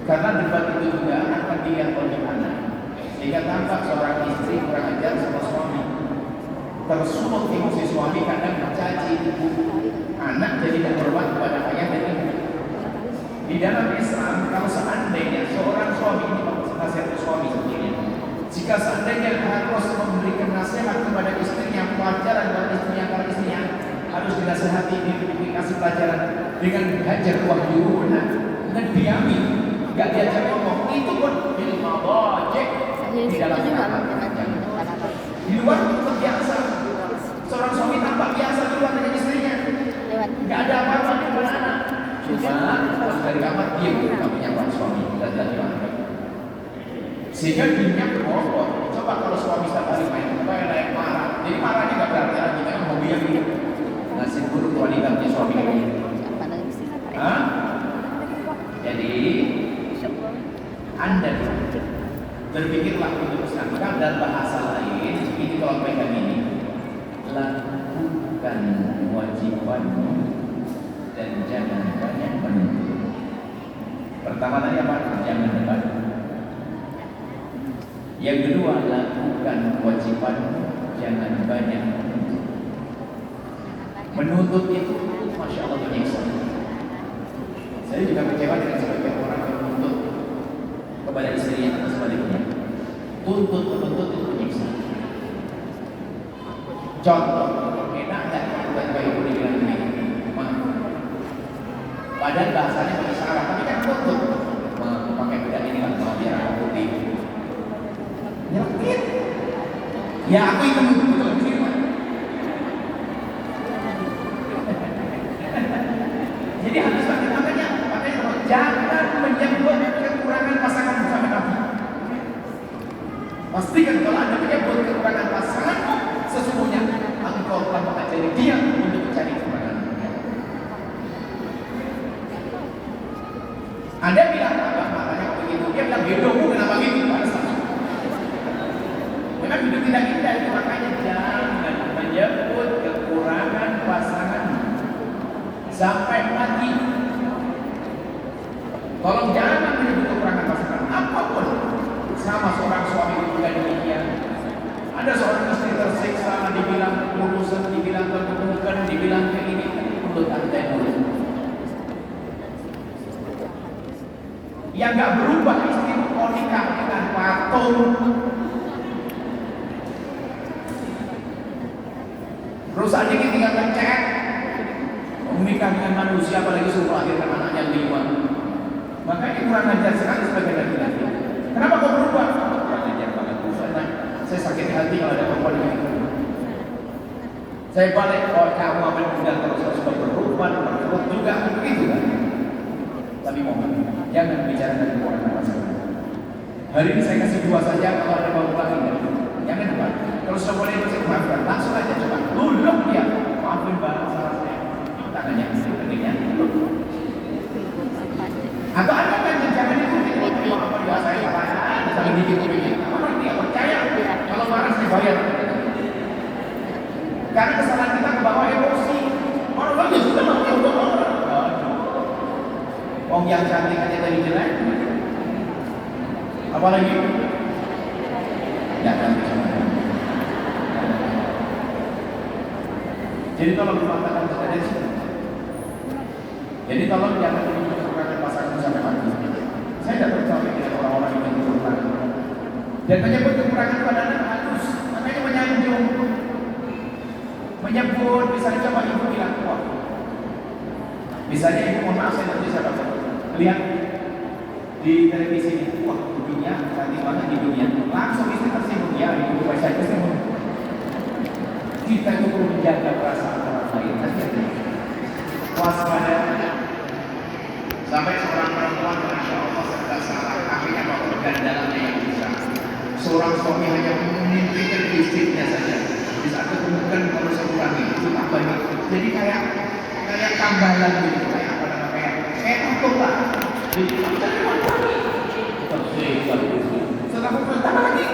Speaker 6: Karena debat itu juga akan dilihat oleh anak. Sehingga tampak seorang istri kurang ajar sama suami. Tersulut emosi suami kadang mencaci ibu anak jadi tidak hormat kepada ayah dan ibu. Di dalam Islam, kalau seandainya seorang suami ini nasihat suami sendiri, jika seandainya harus memberikan nasihat kepada istrinya, pelajaran kepada istrinya, kalau istrinya harus dinasihati, dikasih pelajaran dengan hajar wahyu, ngediami, nggak diajak ngomong, itu pun ilmu wajib di dalam agama. Di luar itu terbiasa, seorang suami tampak biasa di luar dengan istrinya, nggak ada apa-apa di depan anak, cuma pas dari kamar diam, kamu nyapa suami dan dari mana. Sehingga dirinya berbohong. Coba kalau suami setiap hari main, apa yang marah. Jadi marahnya nggak berarti lagi kan hobi yang ini ngasih buruk wanita punya suami ini. Hah? Jadi Anda berpikirlah untuk Islam dan bahasa lain. Ini kalau pegang ini, lakukan kewajibanmu dan jangan banyak menuntut. Pertama tadi apa? Jangan debat. Yang kedua, lakukan kewajiban, jangan banyak menuntut. Menuntut itu, masya Allah menyiksa. Saya juga kecewa dengan sebagian orang yang menuntut kepada istrinya atau sebaliknya. Tuntut menuntut itu menyiksa. Contoh, enak nggak bukan kayak ibu dibilang ini? Padahal bahasanya pakai sarah, tapi kan tuntut. Pakai beda ini lah, mau biar aku putih. Nyelkit. Ya aku itu betul firman. Jadi harus makanya jangan menyebut kekurangan pasangan bersama Nabi. Pastikan kalau Anda menyebut kekurangan pasangan, sesungguhnya engkau telah mengajari dia untuk mencari kekurangan. Anda bilang apa? Makanya begitu. Dia bilang hidupmu kenapa gitu? Memang hidup tidak indah itu, makanya jangan menyebut kekurangan pasangan sampai mati. Tolong jangan menyebut kekurangan pasangan apapun. Sama seorang suami juga demikian. Ada seorang istri tersiksa, dibilang urusan, dibilang kegemukan, dibilang kayak ini, mulut Anda dulu. Yang gak berubah istri mau nikah dengan patung. Rusak dikit tinggal ngecek. Menikah dengan manusia apalagi suruh melahirkan anaknya 5. Makanya kurang ajar sekali sebagai laki-laki. Kenapa kau berubah? Kurang ajar banget busanya. Saya sakit hati kalau ada perempuan yang itu. Saya balik, oh kamu apa yang terus berubah, berubah juga begitu kan? Tapi mohon jangan bicara dari kekurangan pasangan. Hari ini saya kasih 2 saja, kalau ada mau pulang jangan depan. Kalau sudah boleh saya maafkan, langsung aja coba dulu dia maafin barang salah saya. Tangannya begini, atau ada kan jangan ikuti apa dia saya parah, sampai dikit begini. Orang dia percaya kalau marah saya bayar. Karena kesalahan kita ke bawah emosi. Orang lain sudah mau untuk orang. Wong yang cantik aja dari jelek. Apalagi ya cantik sama. Jadi kalau mengatakan kepada Jadi tolong jangan menunjukkan pasangan sampai mati. Saya tidak tertarik dengan orang-orang yang menyempurnakan. Dan menyebut kekurangan pada anak halus, makanya menyanjung, menyebut, misalnya coba ibu bilang kuat. Misalnya ibu mohon maaf saya nanti siapa lihat di televisi ini, wah dunia cantik banget di dunia. Langsung istri tersinggung, ya ibu saya tersinggung. Kita itu perlu menjaga perasaan orang lain. Waspada. Sampai seorang perempuan, masya Allah, serta salah akhirnya mau dalamnya yang bisa. Seorang suami hanya memimpikan istrinya saja. Di saat ketemukan kalau sekurangi itu tambahnya. Jadi kayak tambahan gitu, kayak apa namanya? Kayak tutup lah. Jadi setelah tambah lagi.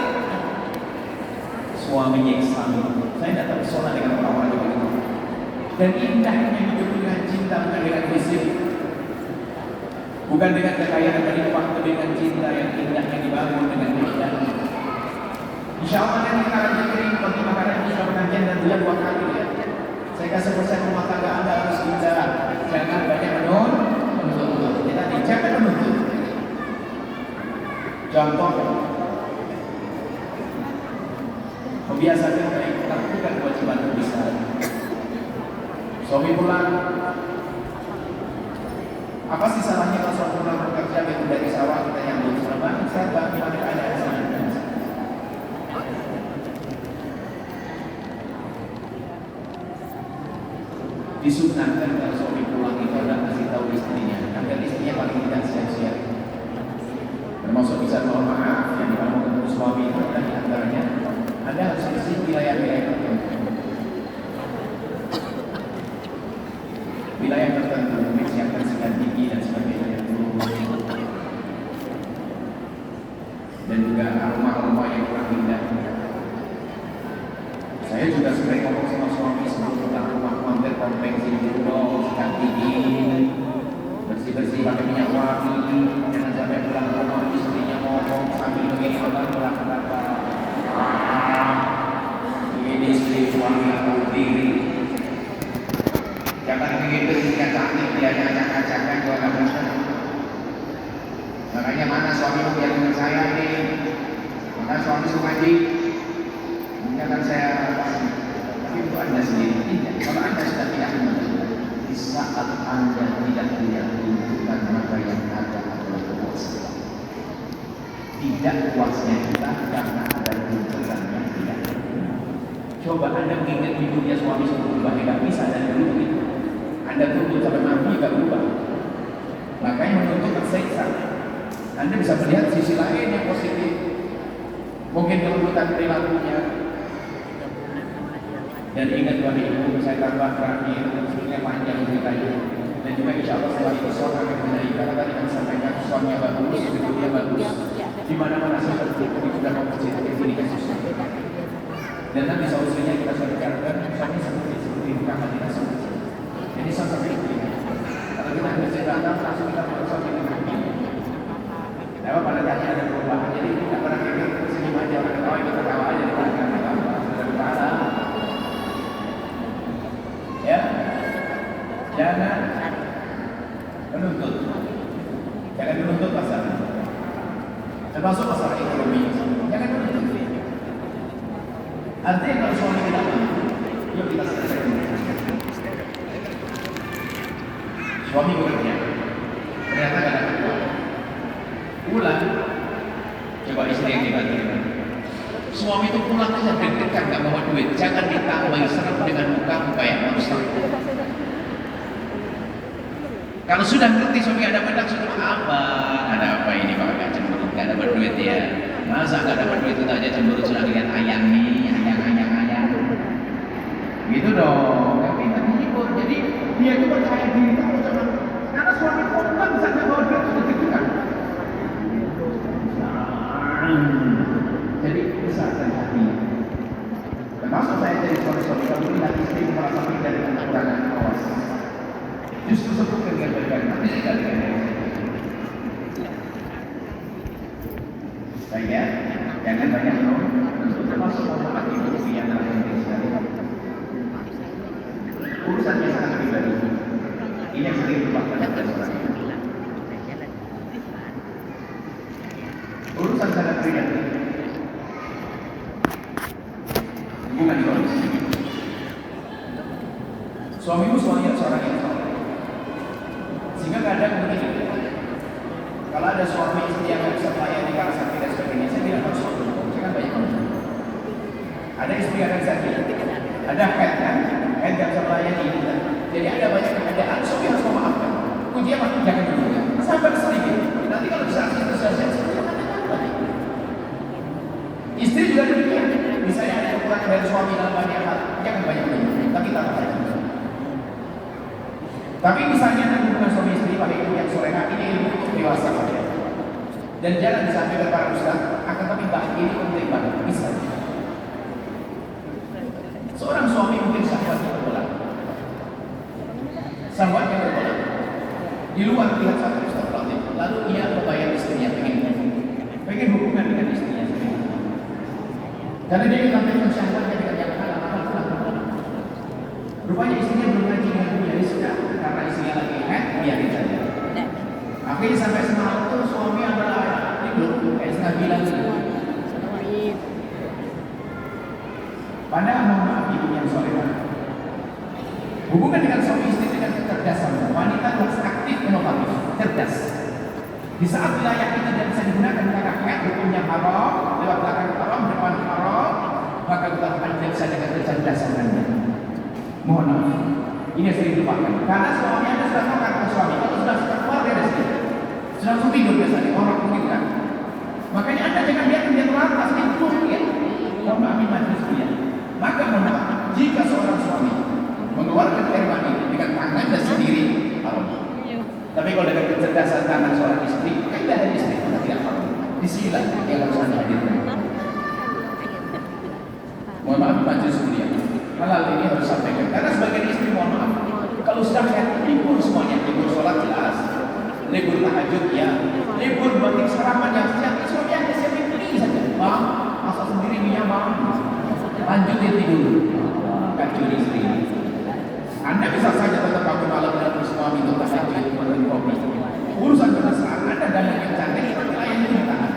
Speaker 6: Suami nyiksa. Saya tidak terpesona dengan orang-orang yang begitu. Dan indahnya hidup dengan cinta bukan dengan fisik. Bukan dengan kekayaan dari waktu, dengan cinta yang indah yang dibangun dengan keindahan. Insya Allah nanti kita lanjutkan ini bagi makanan ini sudah pengajian dan 2 kali ya. Saya kasih pesan rumah tangga Anda harus indah. Jangan banyak menuntut. Kita jangan menuntut. Contoh, membiasakan baik lakukan kewajiban besar. Suami pulang, apa sih salahnya kalau suami pulang bekerja dari sawah kita yang belum serban? Saya bagaimana keadaan sana? Disunahkan kalau suami pulang itu adalah kasih tahu istrinya, agar istrinya paling tidak sia-sia. Termasuk bisa mohon maaf yang kamu ketemu suami itu dan diantaranya Anda harus isi wilayah-wilayah tertentu. Wilayah tertentu menyiapkan sikat gigi dan sebagainya. Dan juga aroma-aroma yang kurang indah. Saya juga sering ngomong sama suami sebelum pulang rumah mampir komplek sini dulu, sikat gigi, bersih-bersih pakai minyak wangi. Jangan sampai pulang rumah istrinya ngomong sambil begini apa. Ini istri suami aku diri. Jangan begitu istrinya cantik dia acak-acakkan juga benar. Makanya mana suamimu biar dengan saya ini. Mana suami Sumaji? Ini akan saya pasti. Tapi itu Anda sendiri tidak. Kalau Anda sudah tidak menentukan, di saat Anda tidak punya tuntutan maka yang ada adalah kepuasan. Tidak puasnya kita karena ada tuntutan yang tidak. Coba Anda mengingat hidupnya suami berubah, tidak bisa dan dulu begitu. Anda tuntut sampai mati tidak berubah. Makanya menuntut tersiksa. Anda bisa melihat sisi lain yang positif. Mungkin kelembutan perilakunya. Dan ingat wahai ibu, saya tambah terakhir, sebenarnya panjang ceritanya. Dan juga insya Allah setelah itu suami akan menjadi karena tadi kami sampaikan suaminya bagus, hidupnya bagus. Di mana-mana saya berpikir sudah mau menceritakan diri kasusnya. Dan nanti solusinya kita sampaikan suami seperti rekaman kita semua. Jadi sampai itu. Kalau kita bercerita langsung kita berusaha dengan begini. Lewat pada hati ada perubahan. Jadi kita pernah pikir senyum aja orang ketawa kita ketawa aja di belakang kita berbicara. Ya, jangan menuntut. Jangan menuntut pasangan. Termasuk masalah ekonomi. Jangan menuntut. Artinya kalau suami tidak mampu, yuk kita selesaikan. Suami bekerja, ternyata tidak dapat uang. Pulang, coba istri yang dibantu. Suami itu pulang saja deg-degan nggak bawa duit. Jangan ditambahi serem dengan muka yang monster. Kalau sudah ngerti suami ada bedak sudah apa? Ada apa ini Pak? Nggak cemberut, nggak dapat duit ya. Masa nggak dapat duit itu aja cemberut sudah lihat ayam nih, ayam. Gitu dong. Tapi tadi hibur. Jadi dia itu percaya diri tahu jangan. Karena suami pulang bisa nggak bawa duit sudah gitu kan. Jadi besarkan hati. Termasuk saya jadi suami kalau melihat istri merasa beda dengan kekurangan awas. Justru sebutkan dengan baik-baik, nanti sekali saya jangan banyak untuk termasuk orang ibu yang penting sekali. Urusannya sangat pribadi. Ini yang sering dilupakan. beda. Hubungan suami istri. Suamimu seorang yang soleh. Sehingga kadang begini, kalau ada suami istri yang bisa melayani karena sakit dan sebagainya, saya bilang harus suami. Saya kan banyak orang. Ada istri yang sakit, ada head kan, head yang bisa melayani. Jadi ada banyak keadaan, suami harus memaafkan. Kuncinya makin jangan dulu. Sabar sedikit. Nanti kalau bisa itu selesai. Istri juga demikian. Misalnya ada kekurangan dari suami dalam banyak hal, jangan banyak dulu. Tapi tak apa. Tapi misalnya hubungan suami istri pada ilmu yang soleha ini ilmu untuk dewasa saja. Dan jangan disampaikan para ustaz, akan tapi ini penting banget. Misalnya, seorang suami mungkin syahwatnya bergolak. Syahwatnya bergolak. Di luar lihat satu ustaz Latif, lalu ia membayar istrinya pengen hubungan dengan istrinya. Karena dia menyampaikan syahwatnya dengan yang halal. Rupanya istrinya belum ngaji dengan dunia sudah. Karena istrinya lagi head, biarin saja. Akhirnya sampai semalam tuh suami adalah ini belum kayak setengah bilang gitu. Padahal mohon maaf ibu yang soleh. Hubungan dengan suami istri dengan kecerdasan. Wanita harus aktif inovatif, cerdas. Di saat wilayah kita tidak bisa digunakan karena head hukumnya haram, lewat belakang haram, depan haram, maka kita tidak bisa dengan kecerdasan Anda. Mohon maaf. Ini sering dilupakan. Karena suami Anda sudah tahu kata suami, kalau sudah keluar dari sini, sudah langsung tidur biasanya orang begitu kan. Makanya Anda jangan biarkan dia terlantas, dia terus dia. Mohon maaf majlis dia. Maka mohon maaf, jika seorang suami mengeluarkan air mani dengan tangannya sendiri, haram. Tapi kalau dengan kecerdasan tangan seorang istri, kaidah dari istri maka tidak haram. Disilah yang harus Anda hadirkan. Mohon maaf majlis dia. Hal ini harus sampaikan. Karena sebagian istri mohon maaf, kalau sudah lihat libur semuanya, libur sholat jelas, libur tahajud ya, libur batik sarapan yang siap, suami Anda siapin beli saja. Bang, masak sendiri minyak bang, lanjutin tidur. Kacau istri. Anda bisa saja tetap bangun malam dan suami untuk tahajud, minum kopi. Urusan kemesraan Anda dan yang cantik itu layan itu ditahan.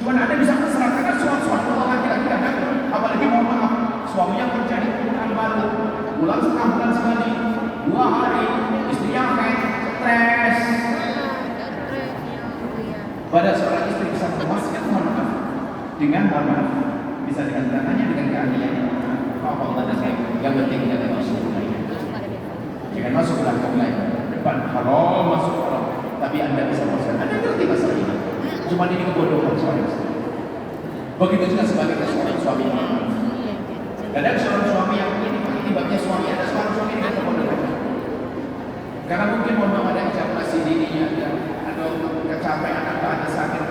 Speaker 6: Cuma Anda bisa mesra karena suatu laki-laki ada, apalagi mohon maaf. Suaminya mencari kebutuhan baru, pulang setengah bulan sekali, 2 hari, istrinya kayak stres. Pada seorang istri bisa memuaskan mohon maaf dengan mohon maaf, bisa dengan tangannya, dengan keahliannya. Apa Allah saya, yang penting jangan masuk lain. Jangan masuk belakang lain. Depan haram, masuk haram. Tapi Anda bisa memuaskan. Anda ngerti masalah ini. Cuma ini kebodohan seorang istri. Begitu juga sebagai seorang suami. Kadang seorang suami yang ini akibatnya suami ada seorang suami dengan kebodohan. Karena mungkin mohon ada ejakulasi dininya, ada kecapean atau ada sakit.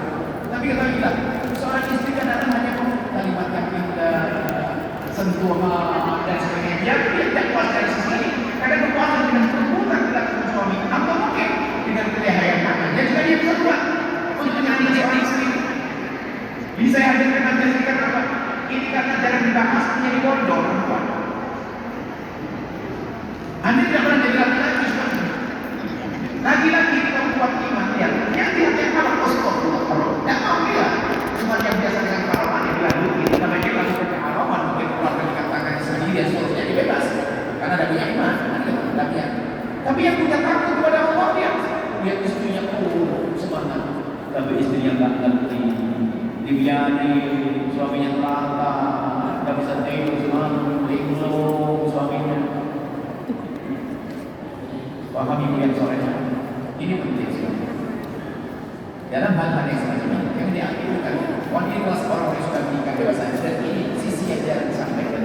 Speaker 6: Tapi kita bilang seorang istri kan ada hanya kalimat yang indah, sentuhan dan sebagainya. Dia tidak puas dari sisi. Kadang kepuasan dengan kebutuhan dilakukan suami. Atau mungkin dengan kelihayaan tangan. Dia juga dia bisa buat untuk menyanyi seorang istri. Bisa saya hadirkan nanti karena apa? Ini karena jarang dibahas menjadi bodoh perempuan. Anda tidak pernah jadi laki-laki seperti ini. Laki-laki kita membuat iman ya. Yang tidak malah kosong kalau tidak mau dia. Cuma yang biasa dengan haraman yang dilalui. Kita mereka lakukan keharaman mungkin keluarga dikatakan sendiri dan seterusnya dibebas. Karena ada punya iman, ada laki-laki. Tapi yang punya takut kepada Allah dia istrinya semangat. Tapi istrinya nggak ngerti. Dibiani suaminya terlantar, tidak bisa tidur semalam, linglung suaminya. Paham ibu yang solehah. Ini penting sekali. Dalam hal-hal yang semacam ini, yang diakibatkan wanita seorang yang sudah menikah dewasa dan ini sisi yang jarang disampaikan.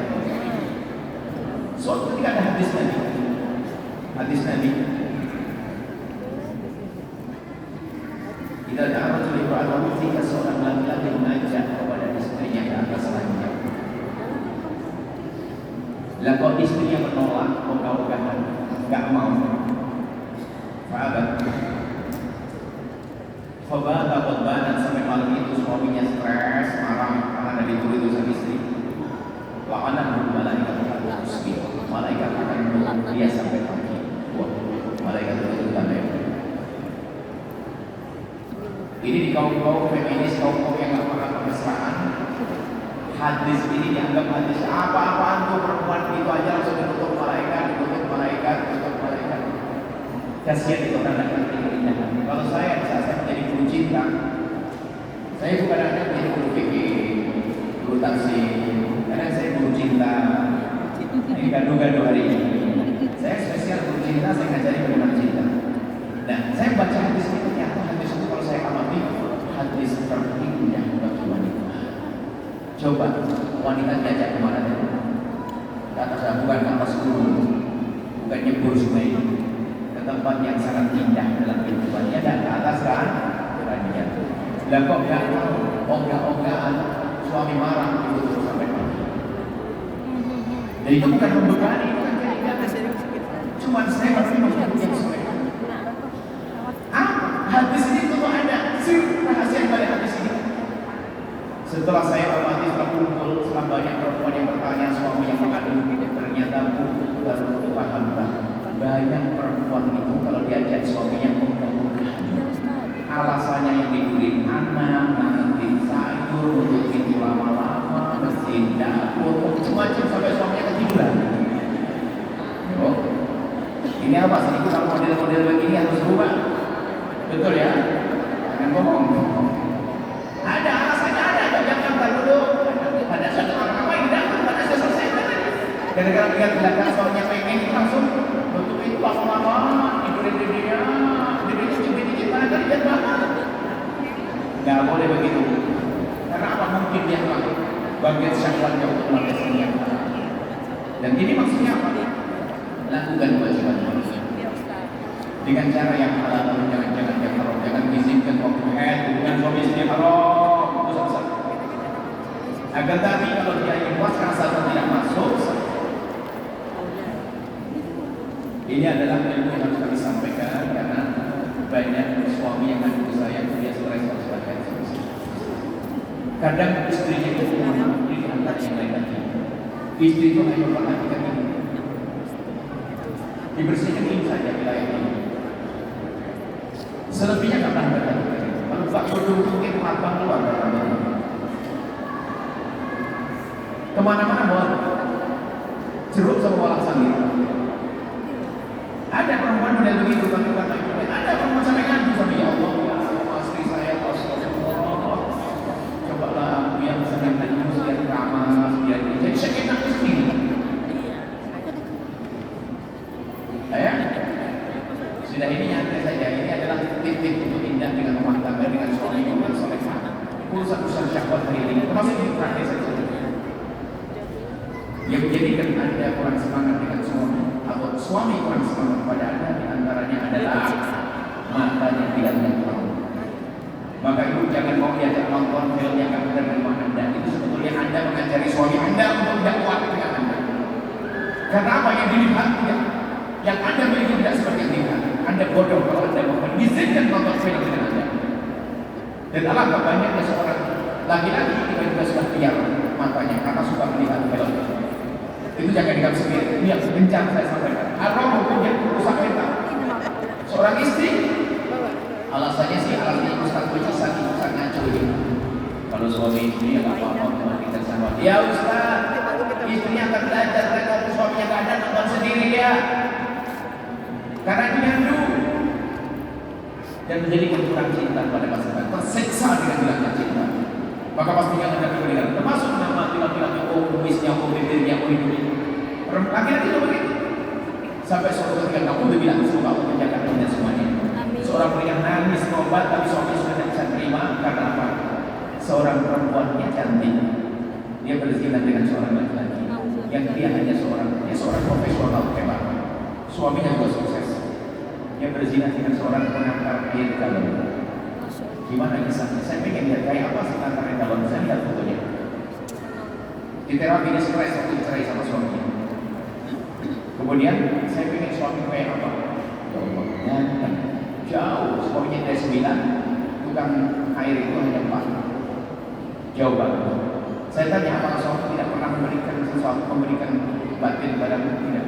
Speaker 6: Suatu ketika ada hadis Nabi. Tidak ada orang yang berada ketika seorang laki-laki mengajak kepada istrinya ke atas ranjang. Lalu istrinya menolak, ogah-ogahan, enggak mau. Sahabat. Khobata khotbanan sampai malam itu suaminya stres, marah karena ada itu sama istri. La'anahu malaikat al-musbih. Malaikat akan menunggu dia sampai pagi. Wah, malaikat itu tanda. Ini di kaum-kaum feminis, kaum-kaum yang Hadis ini dianggap hadis apa-apaan tuh perempuan itu aja langsung ditutup malaikat. Kasihan itu orang laki-laki keindahan. Kalau saya menjadi guru cinta, saya bukan hanya menjadi guru fikih, guru tafsir, karena saya guru cinta. Ini gaduh-gaduh hari ini. Saya spesial guru cinta, saya ngajari bagaimana cinta. Nah, saya baca hadis itu, ternyata hadis itu kalau saya amati hadis terindah bagi wanita. Coba wanita diajak kemana deh? Ke atas, bukan ke atas gunung, bukan nyebur sungai, ke tempat yang sangat indah dalam kehidupannya, dan ke atas kan beraninya. Lah kok nggak tahu, ogah-ogahan suami marah itu terus sampai pagi. Dan itu bukan membebani, bukan keindahan. Cuman saya masih yang sesuai. Hadis ini tentu ada rahasia balik hadis ini. Setelah saya amati, setelah kumpul, setelah banyak perempuan yang bertanya suami yang mengadu, ternyata baru paham banyak perempuan itu kalau diajak suaminya mudah-mudahan. Alasannya yang tidurin anak, nanti sayur, untuk pintu lama-lama, mesin dapur, macam-macam sampai suaminya ketiduran. Oh, ini apa sih? Kalau model-model begini harus berubah. Betul ya? Jangan bohong. Ada alasannya, ada. Jangan dulu. Pada satu orang apa yang tidak, pada saya selesai. Gara-gara lihat belakang suaminya pengen itu langsung untuk itu lama-lama tidurin dirinya cubit-cubit mana kali dan banget. Nggak boleh begitu. Karena apa mungkin dia melakukan bagian syahwatnya untuk melampiaskannya. Dan ini maksudnya apa? Lakukan kewajiban manusia dengan cara yang halal, jangan yang haram, jangan izinkan waktu dengan suami istri haram, dosa. Agar tapi kalau dia ingin puas rasa tidak masuk. Ini adalah ilmu yang harus kami sampaikan karena banyak suami yang maju ke saya dia stres sebagainya. Kadang istrinya itu diantar yang lain lagi. Istri itu hanya memperhatikan ini. Dibersihkan ini saja wilayah ini. Selebihnya nggak pernah berkata. Kalau Pak Bodoh mungkin lapang keluar dari ini. Kemana-mana bawa jeruk sama walang sangit. Ada perempuan model begitu, tapi kata ibu, ada perempuan sampai ngadu sama ya Allah, ya istri saya Rasulullah, cobalah biar senang dan biar ramah, biar jadi sekitar istri. Ya, sudah ini nyantai saja. Ini adalah titik untuk indah dengan rumah tangga dengan suami yang solehah. Urusan syahwat hari ini, termasuk di praktek saja. Yang menjadikan Anda kurang semangat dengan suami atau suami kurang semangat pada Anda diantaranya adalah matanya tidak tahu. Maka ibu jangan mau diajak nonton film yang akan benar dengan Anda. Itu sebetulnya Anda mengajari suami Anda untuk tidak kuat dengan Anda. Karena apa yang dilihat tidak, yang Anda miliki tidak seperti yang dilihat. Anda bodoh kalau Anda mengizinkan nonton film dengan Anda. Dan alangkah banyaknya seorang laki-laki tiba-tiba sudah piar matanya karena suka melihat film. Itu jangan dianggap sepele. Ini yang kencang saya sampaikan. Haram hukumnya rusak mental. Seorang istri, alasannya Ustaz Puji sakit, Ustaz ngaco ini. Kalau suami istri ya apa-apa kita sama. Ya Ustaz, istrinya akan belajar kalau suaminya nggak ada nonton sendiri ya. Karena dia nyandu dan menjadi kurang cinta pada pasangan, tersiksa dengan hilangnya cinta. Maka pastinya Anda mendengar termasuk nama laki-laki kumisnya, bibirnya, hidungnya. Laki-laki itu begitu. Sampai suatu ketika kamu bilang semoga Allah menjaga Anda semuanya. Seorang pria nangis tobat tapi suami sudah tidak bisa terima karena apa? Seorang perempuannya cantik, dia berzina dengan seorang laki-laki yang dia hanya seorang profesional hebat. Suaminya juga sukses. Dia berzina dengan seorang pengantar air galon. Gimana kisahnya? Saya pengen lihat kayak apa sih pengantar air galon. Saya lihat fotonya. Di terapi dia stres waktu cerai sama suaminya. Kemudian saya pengen suami kayak apa? Ganteng, jauh. Suaminya dari 9, tukang air itu hanya 4. Jauh banget. Saya tanya apakah suami tidak pernah memberikan sesuatu, memberikan batin padamu? Tidak.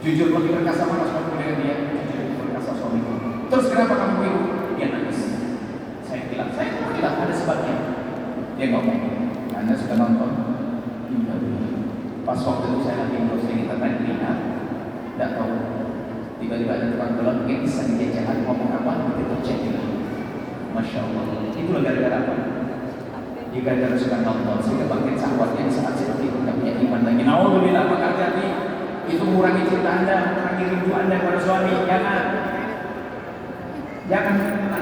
Speaker 6: Jujur lebih perkasa mana suami dengan dia? Jujur lebih perkasa suami. Terus kenapa kamu begitu? Dia nangis. Saya bilang ada sebabnya. Dia ngomong, Anda sudah nonton Tiba-tiba ada tukang gelap, mungkin bisa dia jahat ngomong apa, kita cek lagi. Masya Allah. Itulah gara-gara apa? Gara-gara suka nonton, sehingga bangkit syahwatnya di saat seperti itu tidak punya iman lagi. Naudzubillah, maka hati-hati. Itu mengurangi cinta Anda, mengurangi rindu Anda kepada suami. Jangan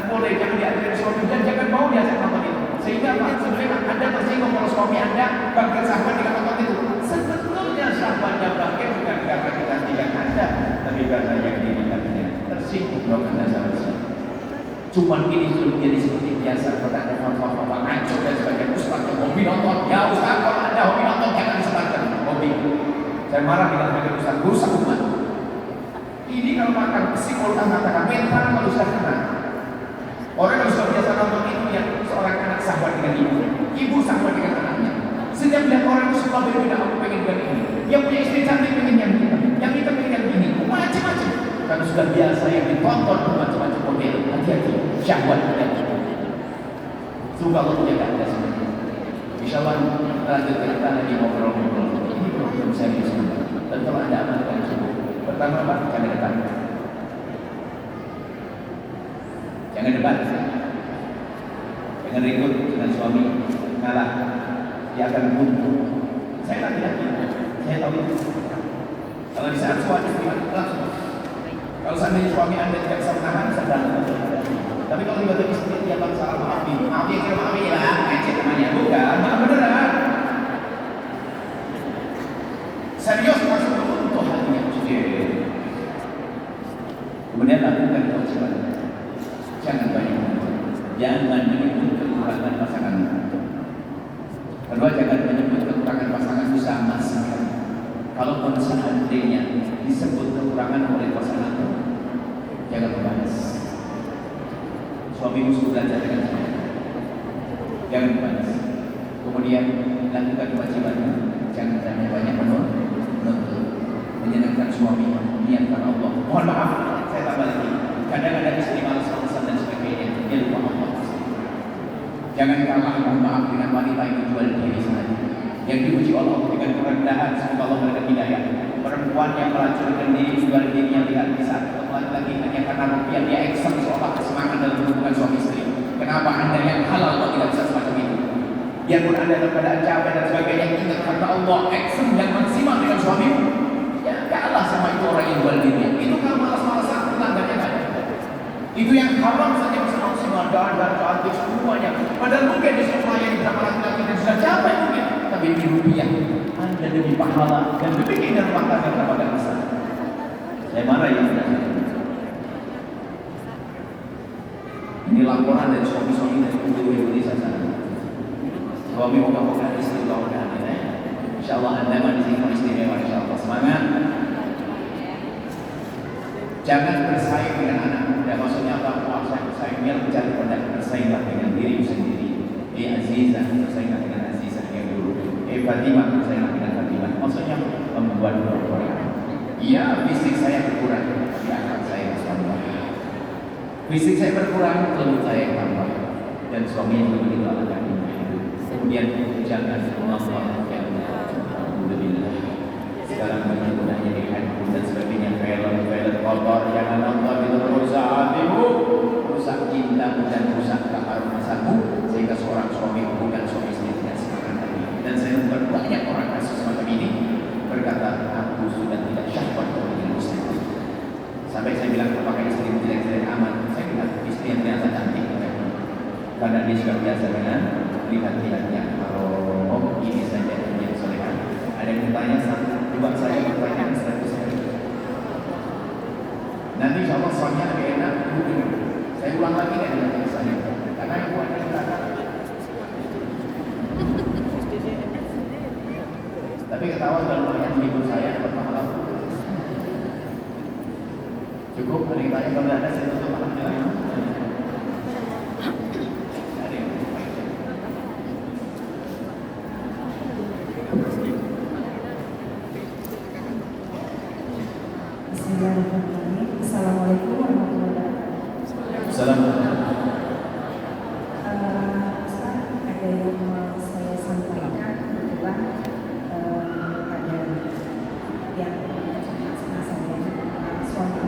Speaker 6: boleh, jangan diajarin suami, dan jangan mau diajak nonton itu. Sehingga apa? Sebenarnya Anda tersinggung kalau suami Anda bangkit syahwat dengan nonton itu. Sebetulnya syahwatnya bangkit bukan karena kecantikan Anda, tapi karena yang dirikannya tersinggung dong Anda sama. Cuman ini sudah menjadi seperti biasa pada ada fatwa-fatwa ngaco dan sebagainya. Ustaz yang hobi nonton, ya Ustaz kalau Anda hobi nonton jangan disebarkan hobi. Saya marah dengan mereka Ustaz, rusak umat. Ini kalau makan psikolog mengatakan mental kalau sudah kena. Orang yang sudah biasa nonton itu yang seorang anak sahabat dengan ibu sahabat dengan anaknya. Setiap lihat orang itu suka berbeda, aku pengen dengan ini. Yang punya istri cantik pengen yang kita pengen yang ini, macam-macam. Karena sudah biasa yang ditonton macam-macam model. Hati-hati, syahwat dan itu. Semoga Allah menjaga Anda semua. Insyaallah lanjutkan kita lagi ngobrol-ngobrol. Ini program serius. Dan kalau Anda amalkan cukup. Pertama Pak, jangan debat. Jangan debat. Jangan ribut dengan suami, ngalah. Dia akan buntu. Saya laki-laki, saya tahu itu. Kalau di saat suami langsung. Kalau seandainya suami Anda tidak bisa menahan, sedang. Tapi kalau tiba-tiba istri dia salah maafin ya, ngecek namanya bukan, maaf beneran. Serius masuk untuk hatinya. Kemudian lakukan kewajiban. Jangan banyak, jangan menyebut kekurangan pasangan. Kedua, jangan menyebut kekurangan pasangan itu sama sekali. Kalaupun seandainya disebut kekurangan oleh pasangan, jangan membahas. Suamimu sudah belajar dengan saya, jangan membahas. Kemudian lakukan kewajibannya, jangan tanya banyak menuntut, menyenangkan suami, niatkan Allah. Mohon maaf, saya tambah lagi. Kadang-kadang istri malas-malasan dan sebagainya, dia lupa Allah. Jangan kalah, mohon maaf, dengan wanita yang jual diri saja. Yang dipuji Allah dengan kerendahan, semoga Allah memberikan hidayah. Perempuan yang melacurkan diri, jual dirinya tidak bisa lagi hanya karena rupiah, dia ekstrim seolah semangat dalam hubungan suami istri. Kenapa Anda yang halal kok tidak bisa semacam itu? Biarpun Anda dalam keadaan capek dan sebagainya, ingat karena Allah ekstrim yang maksimal dengan suamimu. Ya kalah sama itu orang yang jual dirinya. Itu kalau malas-malasan, pelanggannya nggak ada. Itu yang haram saja bisa maksimal dan cantik semuanya. Padahal mungkin di semua yang beberapa laki-laki dan sudah capek mungkin, tapi di rupiah Anda demi pahala dan demi keindahan rumah tangga mendapatkan besar. Saya marah ya. Ini laporan dari suami-suami dari seluruh Indonesia sana. Suami moga-moga istri mudah-mudahan ya. Insyaallah Anda masih istimewa insyaallah. Semangat. Jangan bersaing dengan anak muda. Maksudnya apa? Saya bersaing, biar mencari produk, bersainglah dengan diri sendiri. Azizah, bersainglah dengan Azizah yang dulu. Fatimah, bersainglah dengan Fatimah. Maksudnya membuat orang. Iya, fisik saya berkurang, tapi akal saya bertambah. Fisik saya berkurang, tubuh saya bertambah. Dan suaminya juga begitu akan itu. Kemudian jangan Allah yang alhamdulillah. Sekarang banyak gunanya di handphone dan sebagainya, film kotor, jangan nonton itu merusak hatimu, rusak cintamu dan rusak keharmonisanmu, sehingga seorang suami bukan suami istri tidak semangat lagi. Dan saya membuat banyak orang kasus semacam ini berkata, aku sudah tidak syahwat dengan istri. Sampai saya bilang, apakah istrimu jelek-jelek amat? Saya bilang, istri yang ternyata cantik. Karena dia sudah biasa dengan lihat-lihatnya. Kalau ini saja yang solehan. Ada yang bertanya, buat saya bertanya setelah saya. Nanti insya Allah soalnya lebih enak. Saya ulang lagi kan dengan saya. Karena yang buatnya berkata. Tapi ketawa dalam ayat ibu saya berpahala. Cukup, ada yang tanya kalau ada saya tutup malamnya.
Speaker 4: Assalamualaikum warahmatullahi wabarakatuh.
Speaker 6: Assalamualaikum.
Speaker 4: Ustaz, ada yang mau saya sampaikan adalah pada yang sama saya suami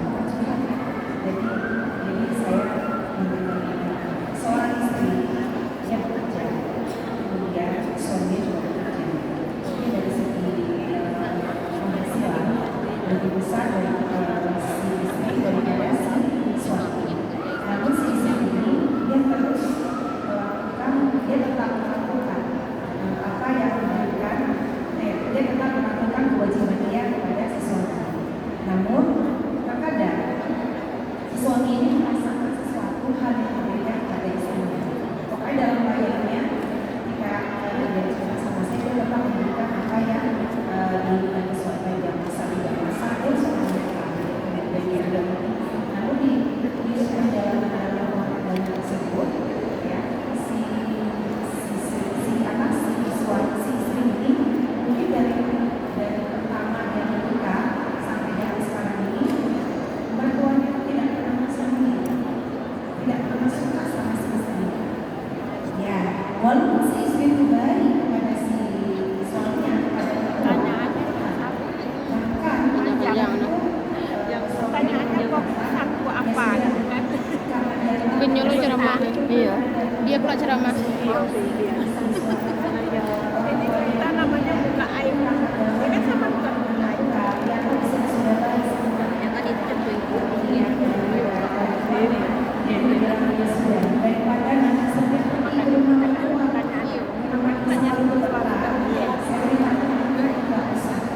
Speaker 4: suami ini merasakan sesuatu hal yang berbeda pada istrinya. Pokoknya dalam layarnya jika dia cerita sama saya, dia tetap memberikan apa yang diinginkan sesuai dengan masa tidak masa dia sudah dan dia ada. Namun di perjalanan dalam rumah tangga tersebut, ya si istri ini mungkin dari pertama dia menikah sampai dia sekarang ini, mertuanya tidak pernah mensenangi, tidak pernah suka sama si istri. Ya, walaupun si istri itu baik kepada si suaminya, kepada pertanyaannya kok aku apa?
Speaker 2: Mungkin nyuruh ceramah. Iya. Dia pula ceramah.
Speaker 5: Kita namanya buka aib. Ya kan sama buka aib. Ya kan itu tentu ya.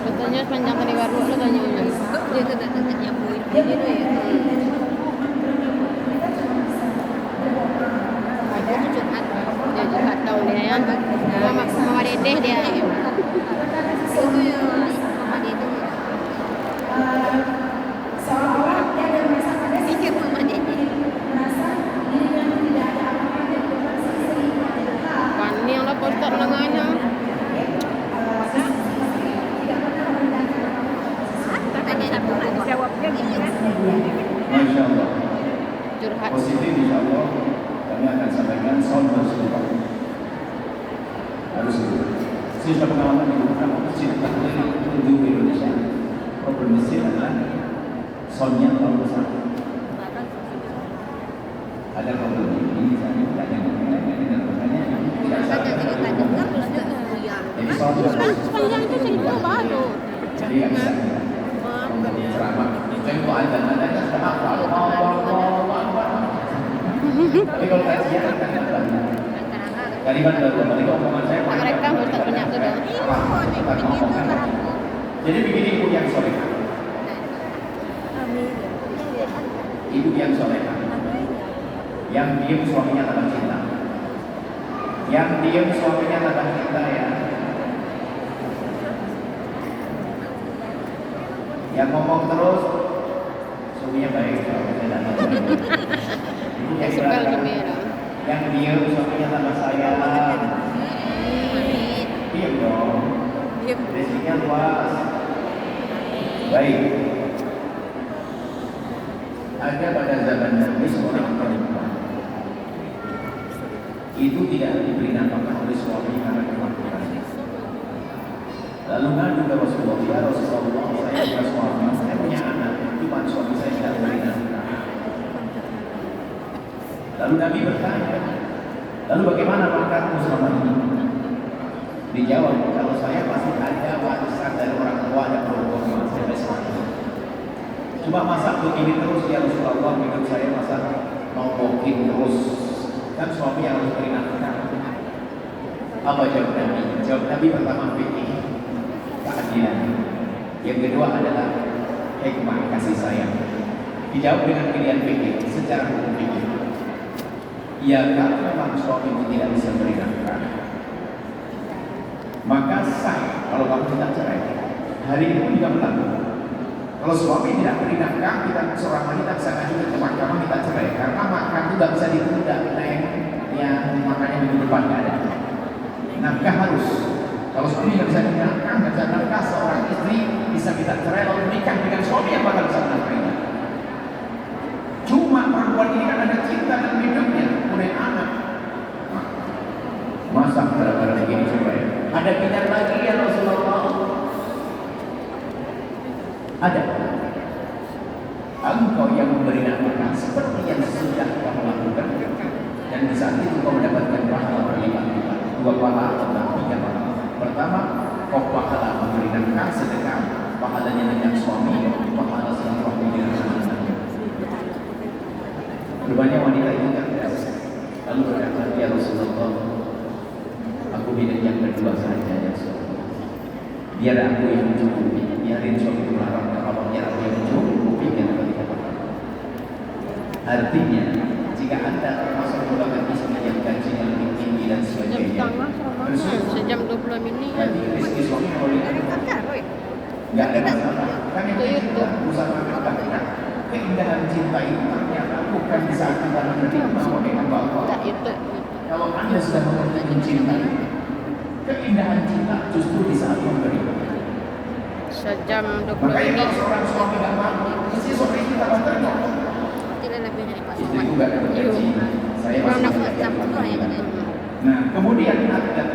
Speaker 2: Lo tanya panjang kali baru lo tanya ulang.
Speaker 3: Dia tuh datang yang buin gitu ya.
Speaker 2: Ada curhat. Dia curhat tahu dia ya. Mama Dedeh dia.
Speaker 3: Itu ya mama dia tuh.
Speaker 4: Seolah-olah dia ada merasa pada si
Speaker 3: Pikir mama dia.
Speaker 4: merasa dirinya tidak ada apa-apa di depan si istri, tidak tahu.
Speaker 2: Pani yang lah postat lengannya.
Speaker 3: Tanya apa?
Speaker 5: Jawabnya gimana?
Speaker 6: Masya Allah.
Speaker 2: Curhat.
Speaker 6: Positif insya Allah kami akan sampaikan soal bersumpah. Harus itu. Saya sudah pengalaman di beberapa masjid di Indonesia. Problem masjid adalah soalnya terlalu besar. Ada problem ini, ada yang dan makanya tidak sadar. Jadi soalnya
Speaker 2: Sepanjang itu cerita baru.
Speaker 6: jadi nggak bisa. Ceramah. Contoh ada tapi kalau kajian kan kalimat baru, apalagi omongan saya
Speaker 2: Mereka Ustaz punya tuh dong.
Speaker 6: jadi begini ibu yang soleh, ibu yang soleh, yang diem suaminya tambah cinta, yang diem suaminya tambah cinta ya, yang ngomong terus suaminya baik, ibu yang
Speaker 2: Suka
Speaker 6: berangkat,
Speaker 2: gembira.
Speaker 6: yang diem suaminya tambah sayang, diem dong, rezekinya luas. Baik, ada pada zaman Nabi seorang perempuan itu tidak diberi nafkah oleh suami karena kemampuan. Lalu ngadu ke Rasulullah, ya Rasulullah, saya punya suami, saya punya anak, cuma suami saya tidak beri nafkah. Lalu Nabi bertanya, lalu bagaimana makanmu selama ini? Dijawab, kalau saya masih ada warisan dari orang tua dan keluarga saya suami. Cuma masak begini terus ya Rasulullah, hidup saya masak mau mungkin terus. Kan suami yang harus beri nafkah. Apa jawab Nabi? Jawab Nabi pertama fikih, keadilan. Yang kedua adalah hikmah, kasih sayang. Dijawab dengan pilihan fikih secara hukum fikih. Ya kalau memang suami tidak bisa beri nafkah, maka sah kalau kamu tidak cerai. Hari ini juga berlaku. Kalau suami tidak beri nafkah, kita seorang wanita bisa ngajukan ke mahkamah kita cerai karena makan itu tidak bisa ditunda. Kita yang makannya minggu depan nggak ada. Nafkah harus. Kalau suami nggak bisa nafkah, nggak bisa nafkah, seorang istri bisa kita cerai lalu menikah dengan suami yang bakal bisa menafkahinya. Cuma perempuan ini kan ada cinta dan hidupnya, punya anak. Masak gara-gara begini coba ya. Ada pilihan lagi ya Rasulullah? Ada. Engkau yang memberi nafkah seperti yang sudah kamu lakukan, dan di saat itu kau mendapatkan pahala berlipat-lipat. 2 pahala atau 3 pahala. Pertama, kau pahala memberi nafkah sedekah, pahalanya dengan suami, pahala silaturahmi dengan anak. Rupanya wanita itu cerdas. Lalu berkata, ya Rasulullah, aku pilih yang kedua saja ya Rasulullah. Biar aku yang mencukupi, biarin suami itu melarang, kalau biar aku yang mencukupi, biar aku tidak apa-apa. Artinya, jika Anda termasuk golongan istri yang gajinya lebih tinggi dan sebagainya,
Speaker 2: Sejam 20 menit.
Speaker 6: nanti rezeki suami boleh nggak ada masalah. Kan yang kita usaha kita keindahan cinta itu ternyata bukan di saat kita menerima dengan bapak.
Speaker 2: Tak itu.
Speaker 6: Kalau Anda sudah mengerti mencintai, keindahan cinta justru di saat memberi.
Speaker 2: Sejam 20
Speaker 6: Makanya
Speaker 2: menit.
Speaker 6: kalau seorang suami tidak mampu, mesti suami kita bantunya.
Speaker 3: Tidak lebih dari Pak
Speaker 6: Istri
Speaker 3: Somad.
Speaker 6: juga dapat gaji, saya
Speaker 3: Kurang
Speaker 6: masih
Speaker 3: dapat
Speaker 6: gaji.
Speaker 3: 60 ya katanya.
Speaker 6: Nah, kemudian Anda,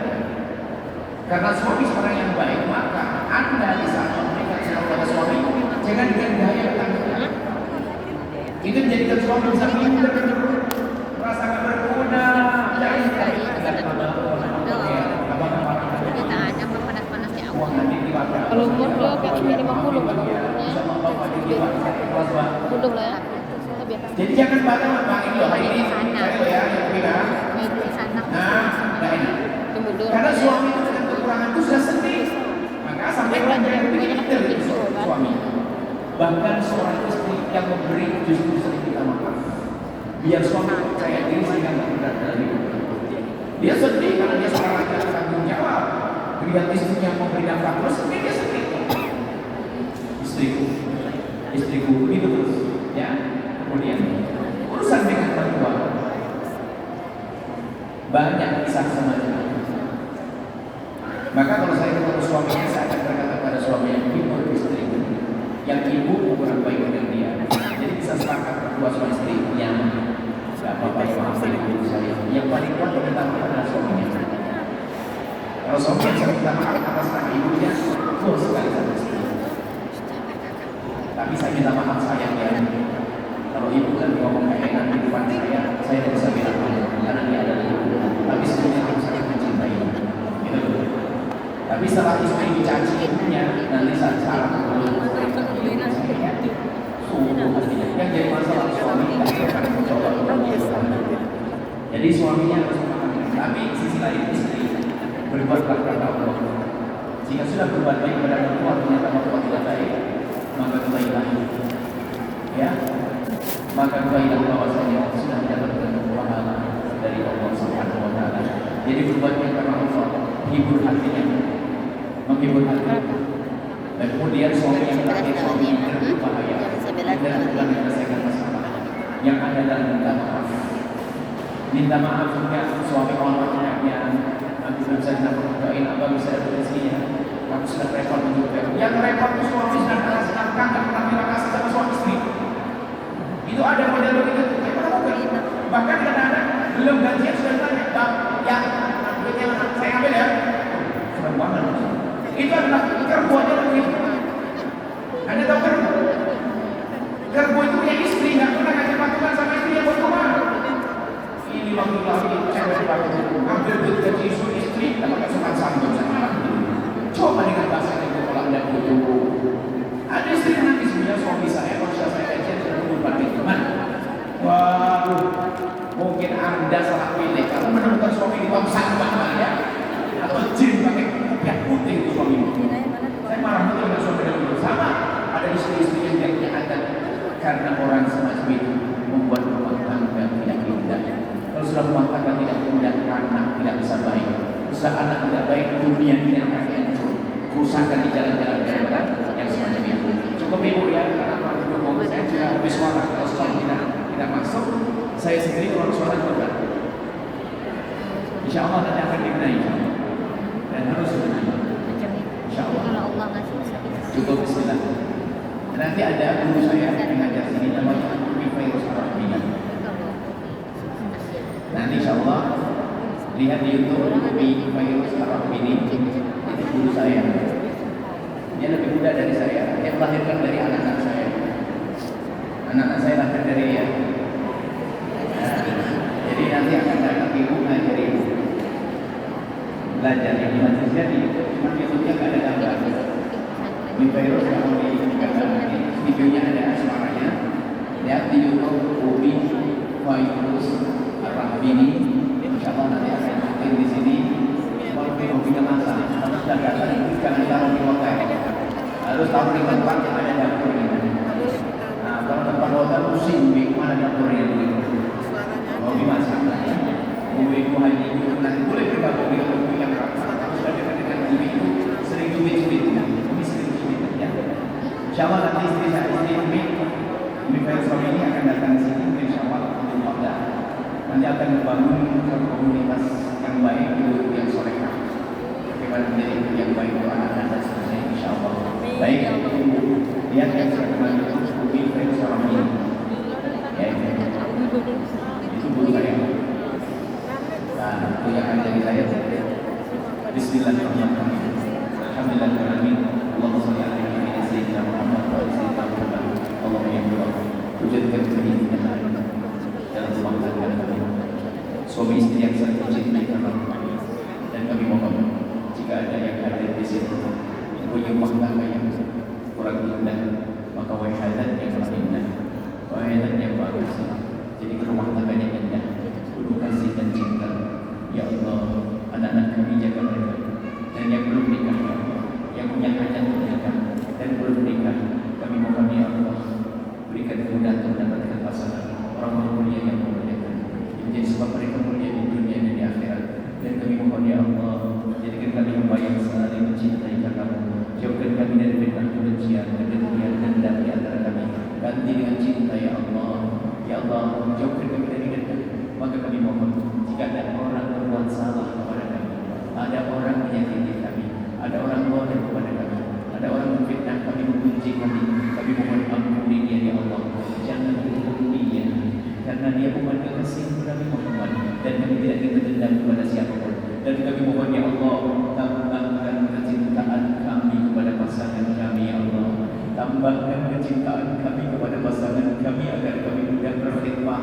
Speaker 6: karena suami seorang yang baik, maka Anda di saat memberikan sesuatu pada suami, jangan dengan gaya bertanggung. Itu menjadikan suami bisa minder, merasa nggak berguna, dan
Speaker 3: Kita ada panas-panasnya
Speaker 6: uang
Speaker 3: awal.
Speaker 6: nanti dipakai.
Speaker 2: Kalau umur dia kayaknya 50 kalau umurnya.
Speaker 6: Sama bapak jadi kelas
Speaker 2: 10 lah ya. Lebih atas.
Speaker 6: Jadi jangan bangga ini loh, ini saya loh ya, yang bilang.
Speaker 3: Itu di sana.
Speaker 6: Nah, nggak enak.
Speaker 2: Itu mundur.
Speaker 6: Karena suami itu dengan kekurangan itu sudah sedih. Maka sampai yang pinter suami. Bahkan seorang istri yang memberi justru sering kita makan. Biar suami percaya diri sehingga nggak berat dalam hidup. Dia sedih karena dia seorang laki-laki tanggung jawab. Lihat istrinya memberi nafkah terus, dia sedih. Istriku itu terus, ya. Kemudian urusan dengan mertua banyak kisah semacam itu. Maka kalau saya ketemu suaminya, saya akan berkata pada suaminya, ibu istriku, yang ibu kurang baik dengan dia. Jadi bisa sepakat berdua suami istri yang nggak apa-apa yang maafin ibu saya. Yang paling kuat meminta maaf adalah suaminya. Kalau suami yang sering minta maaf atas nama ibunya, full sekali sama istri. Tapi saya minta maaf sayang ya. Kalau ibu kan ngomong kayak enak di depan saya tidak bisa bilang apa karena dia adalah ibu. Tapi sebenarnya aku sangat mencintai. Gitu. Tapi setelah istri dicaci ibunya, nanti saat salah sungguh hatinya. Yang jadi masalah suami akan mencoba untuk menjauhkan. Jadi suaminya harus memahami. Tapi sisi lain istri berbuatlah karena Allah. Jika sudah berbuat baik kepada mertua ternyata mertua tidak baik, maka kebaikan ya, maka kebaikan bahwasanya sudah mendapatkan pahala dari Allah Subhanahu wa taala. Jadi berbuat baik karena Allah, hibur hatinya, menghibur hati. Dan kemudian suami yang terakhir suami yang berbahaya dan bukan menyelesaikan masalah yang ada dalam minta maaf. Minta maaf juga suami anaknya nanti bisa doain apa bisa ada rezekinya. Kamu sudah repot menjawab. Yang repot itu suami sedang nggak pernah terima kasih sama suami istri. Itu ada model begitu. Bahkan kadang-kadang belum gajian sudah ditanya, bang, ya, saya ambil ya. Serem banget. Itu adalah kerbu aja begitu. Anda tahu kerbu? Kerbu itu punya istri, nggak pernah ngasih patungan sama istri yang buat rumah. Ini laki-laki cewek patungan, ambil duit gaji istri, dapat sopan santun sama. Coba dengan bahasa itu kalau Anda butuh. Ada istri yang nanti sebenarnya suami saya, kalau saya gajian sudah berubah teman. Waduh, mungkin Anda salah pilih. Kalau menemukan suami di bawah sampah ya, atau jin pakai kopiah putih itu suami. Saya marah betul dengan suami dan itu sama. Ada istri-istri yang tidak punya adat karena orang semacam itu membuat rumah tangga tidak indah. Kalau sudah rumah tangga tidak indah, anak tidak bisa baik. Usaha anak tidak baik, dunia tidak akan hancur. Kerusakan di jalan-jalan yang semacam itu. Cukup ibu ya, karena kalau saya sudah habis suara. Kalau suami tidak masuk, saya sendiri orang suara juga. Insya Allah nanti akan dikenai dan harus dikenai. Insya Allah.
Speaker 3: Kalau Allah ngasih
Speaker 6: Cukup Bismillah. Nanti ada guru saya yang mengajar sini namanya Virus Arabini. Nanti Insya Allah lihat di YouTube Virus Arabini. Itu guru saya. Dia lebih muda dari saya. Dia melahirkan dari anak-anak saya. Anak-anak saya lahir dari dia. Jadi nanti akan datang ibu ngajar ibu. Belajar yang dimaksudnya di YouTube, cuma di YouTube-nya nggak ada gambar. Di Virus kalau di videonya ada suaranya. Lihat di YouTube Umi Virus Arabini. Insya Allah nanti akan mungkin di sini. Kalau mau kita masak, kalau sudah datang jangan taruh di hotel. Harus taruh di tempat yang ada dapur ini. Nah, kalau tempat hotel pusing, mana dapurnya begitu? Mau dimasak ya? Ibu-ibu haji itu nanti boleh bergabung dengan ibu yang rapat. Kalau sudah dekat dengan ibu itu sering cubit-cubit ya. Ini sering cubit ya. Insya Allah nanti istri saya Umi Faisal ini akan datang ke sini insya Allah untuk Anda. Nanti akan membangun satu komunitas yang baik, ibu yang solehah. Bagaimana menjadi ibu yang baik untuk anak-anak dan seterusnya insya Allah. Baik, lihat yang saya kenal itu Umi Faisal ini. Ya, itu guru saya. Nah, itu yang akan jadi saya. Bismillahirrahmanirrahim. Alhamdulillahirrahmanirrahim. Allahumma sholli ala sayyidina Muhammad wa ala sayyidina Muhammad. Allahumma ya Allah, wujudkan keinginan dalam rumah tangga kami. Suami istri yang saling mencintai karena dan kami mohon jika ada yang hadir di sini punya rumah tangga yang kurang indah, maka wahidat yang paling indah, wahidat yang bagus. Jadi rumah tangganya indah, penuh kasih dan cinta. Ya Allah, anak-anak kami jaga mereka, dan yang belum nikah, yang punya hajat mereka dan belum nikah, kami mohon ya Allah berikan kemudahan untuk mendapatkan pasangan orang mulia yang memuliakan, yang menjadi sebab mereka mulia di dunia dan di akhirat. Dan kami mohon ya Allah, jadikan kami hamba yang saling mencintai kamu. Jauhkan kami dari fitnah kebencian, kedengkian, dendam di antara kami. Ganti dengan cinta ya Allah. Ya Allah, jauhkan kami dari dendam. Maka kami mohon, jika ada orang berbuat salah kepada kami, ada orang menyakiti kami, ada orang bodoh kepada kami, ada orang memfitnah kami, membenci kami mohon ampuni dia ya Allah. Jangan hukum dia, karena dia umat kekasih Nabi Muhammad, dan kami tidak ingin dendam kepada siapapun. Dan kami mohon ya Allah, tambahkan kecintaan kami kepada pasangan kami ya Allah. Tambahkan kecintaan kami kepada pasangan kami agar kami mudah berkhidmah.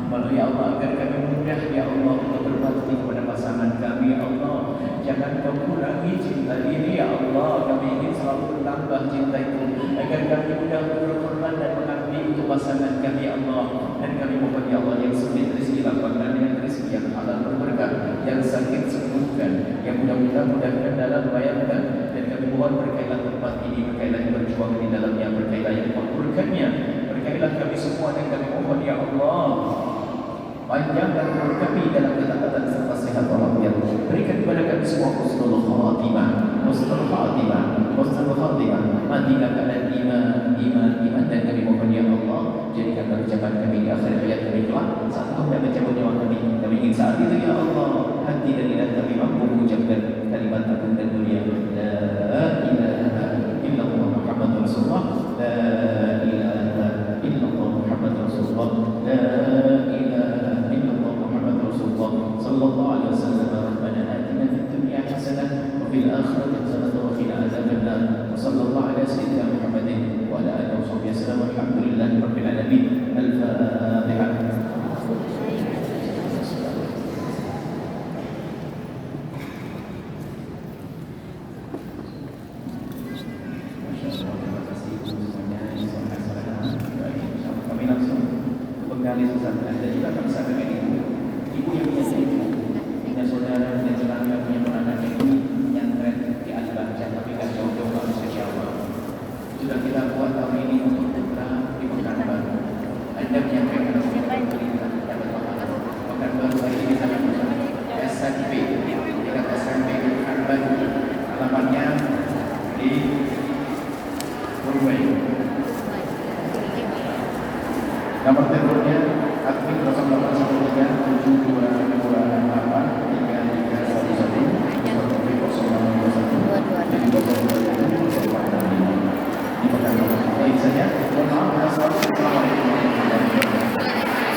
Speaker 6: Malah ya Allah, agar kami mudah ya Allah untuk berbakti kepada pasangan kami ya Allah. Jangan kau kurangi cinta ini ya Allah. Kami ingin selalu bertambah cinta itu agar kami mudah berkorban dan mengabdi untuk pasangan kami ya Allah. Dan kami mohon ya Allah, yang sulit rezeki lapangkan dengan rezeki yang halal berberkah, yang sakit sembuhkan, yang mudah-mudahan dalam bayangkan. Dan kami mohon berkailah tempat ini, berkailah yang berjuang di dalamnya, berkailah yang makmurkannya, berkailah kami semua. Dan kami mohon ya Allah, panjangkan umur kami dalam ketaatan serta sehat walafiat. Berikan kepada kami semua husnul khatimah, husnul khatimah, husnul khatimah. Matilah keadaan iman. Dan kami mohon ya Allah, jadikan ucapan kami di akhir hayat kami kelak saat kau dah mencabut nyawa kami. Kami ingin saat itu ya Allah, hati dan lidah kami mampu mengucapkan kalimat agung dan mulia, la ilaha illallah Muhammadur Rasulullah, la ilaha illallah Muhammadur Rasulullah, la ilaha صلى الله عليه وسلم. ربنا آتنا في الدنيا حسنة وفي الآخرة حسنة وقنا عذاب النار. وصلى الله على سيدنا محمد وعلى آله وصحبه وسلم. والحمد لله رب العالمين. الفاتحة. Kami langsung menggali susah dan juga kami sampaikan ibu yang punya saudara dan tetangga punya anak ini yang keren di Al-Baca tapi kan jauh-jauh harus ke Jawa. Sudah kita buat tahun ini untuk putra di Pekanbaru. Anda menyampaikan pemerintah dapat Pekanbaru hari ini sangat besar. SMP dekat SMP Pekanbaru, alamatnya di Purwai. Nomor teleponnya admin 0813 7223311 di Pekanbaru. Baik saja. Mohon maaf. Assalamualaikum.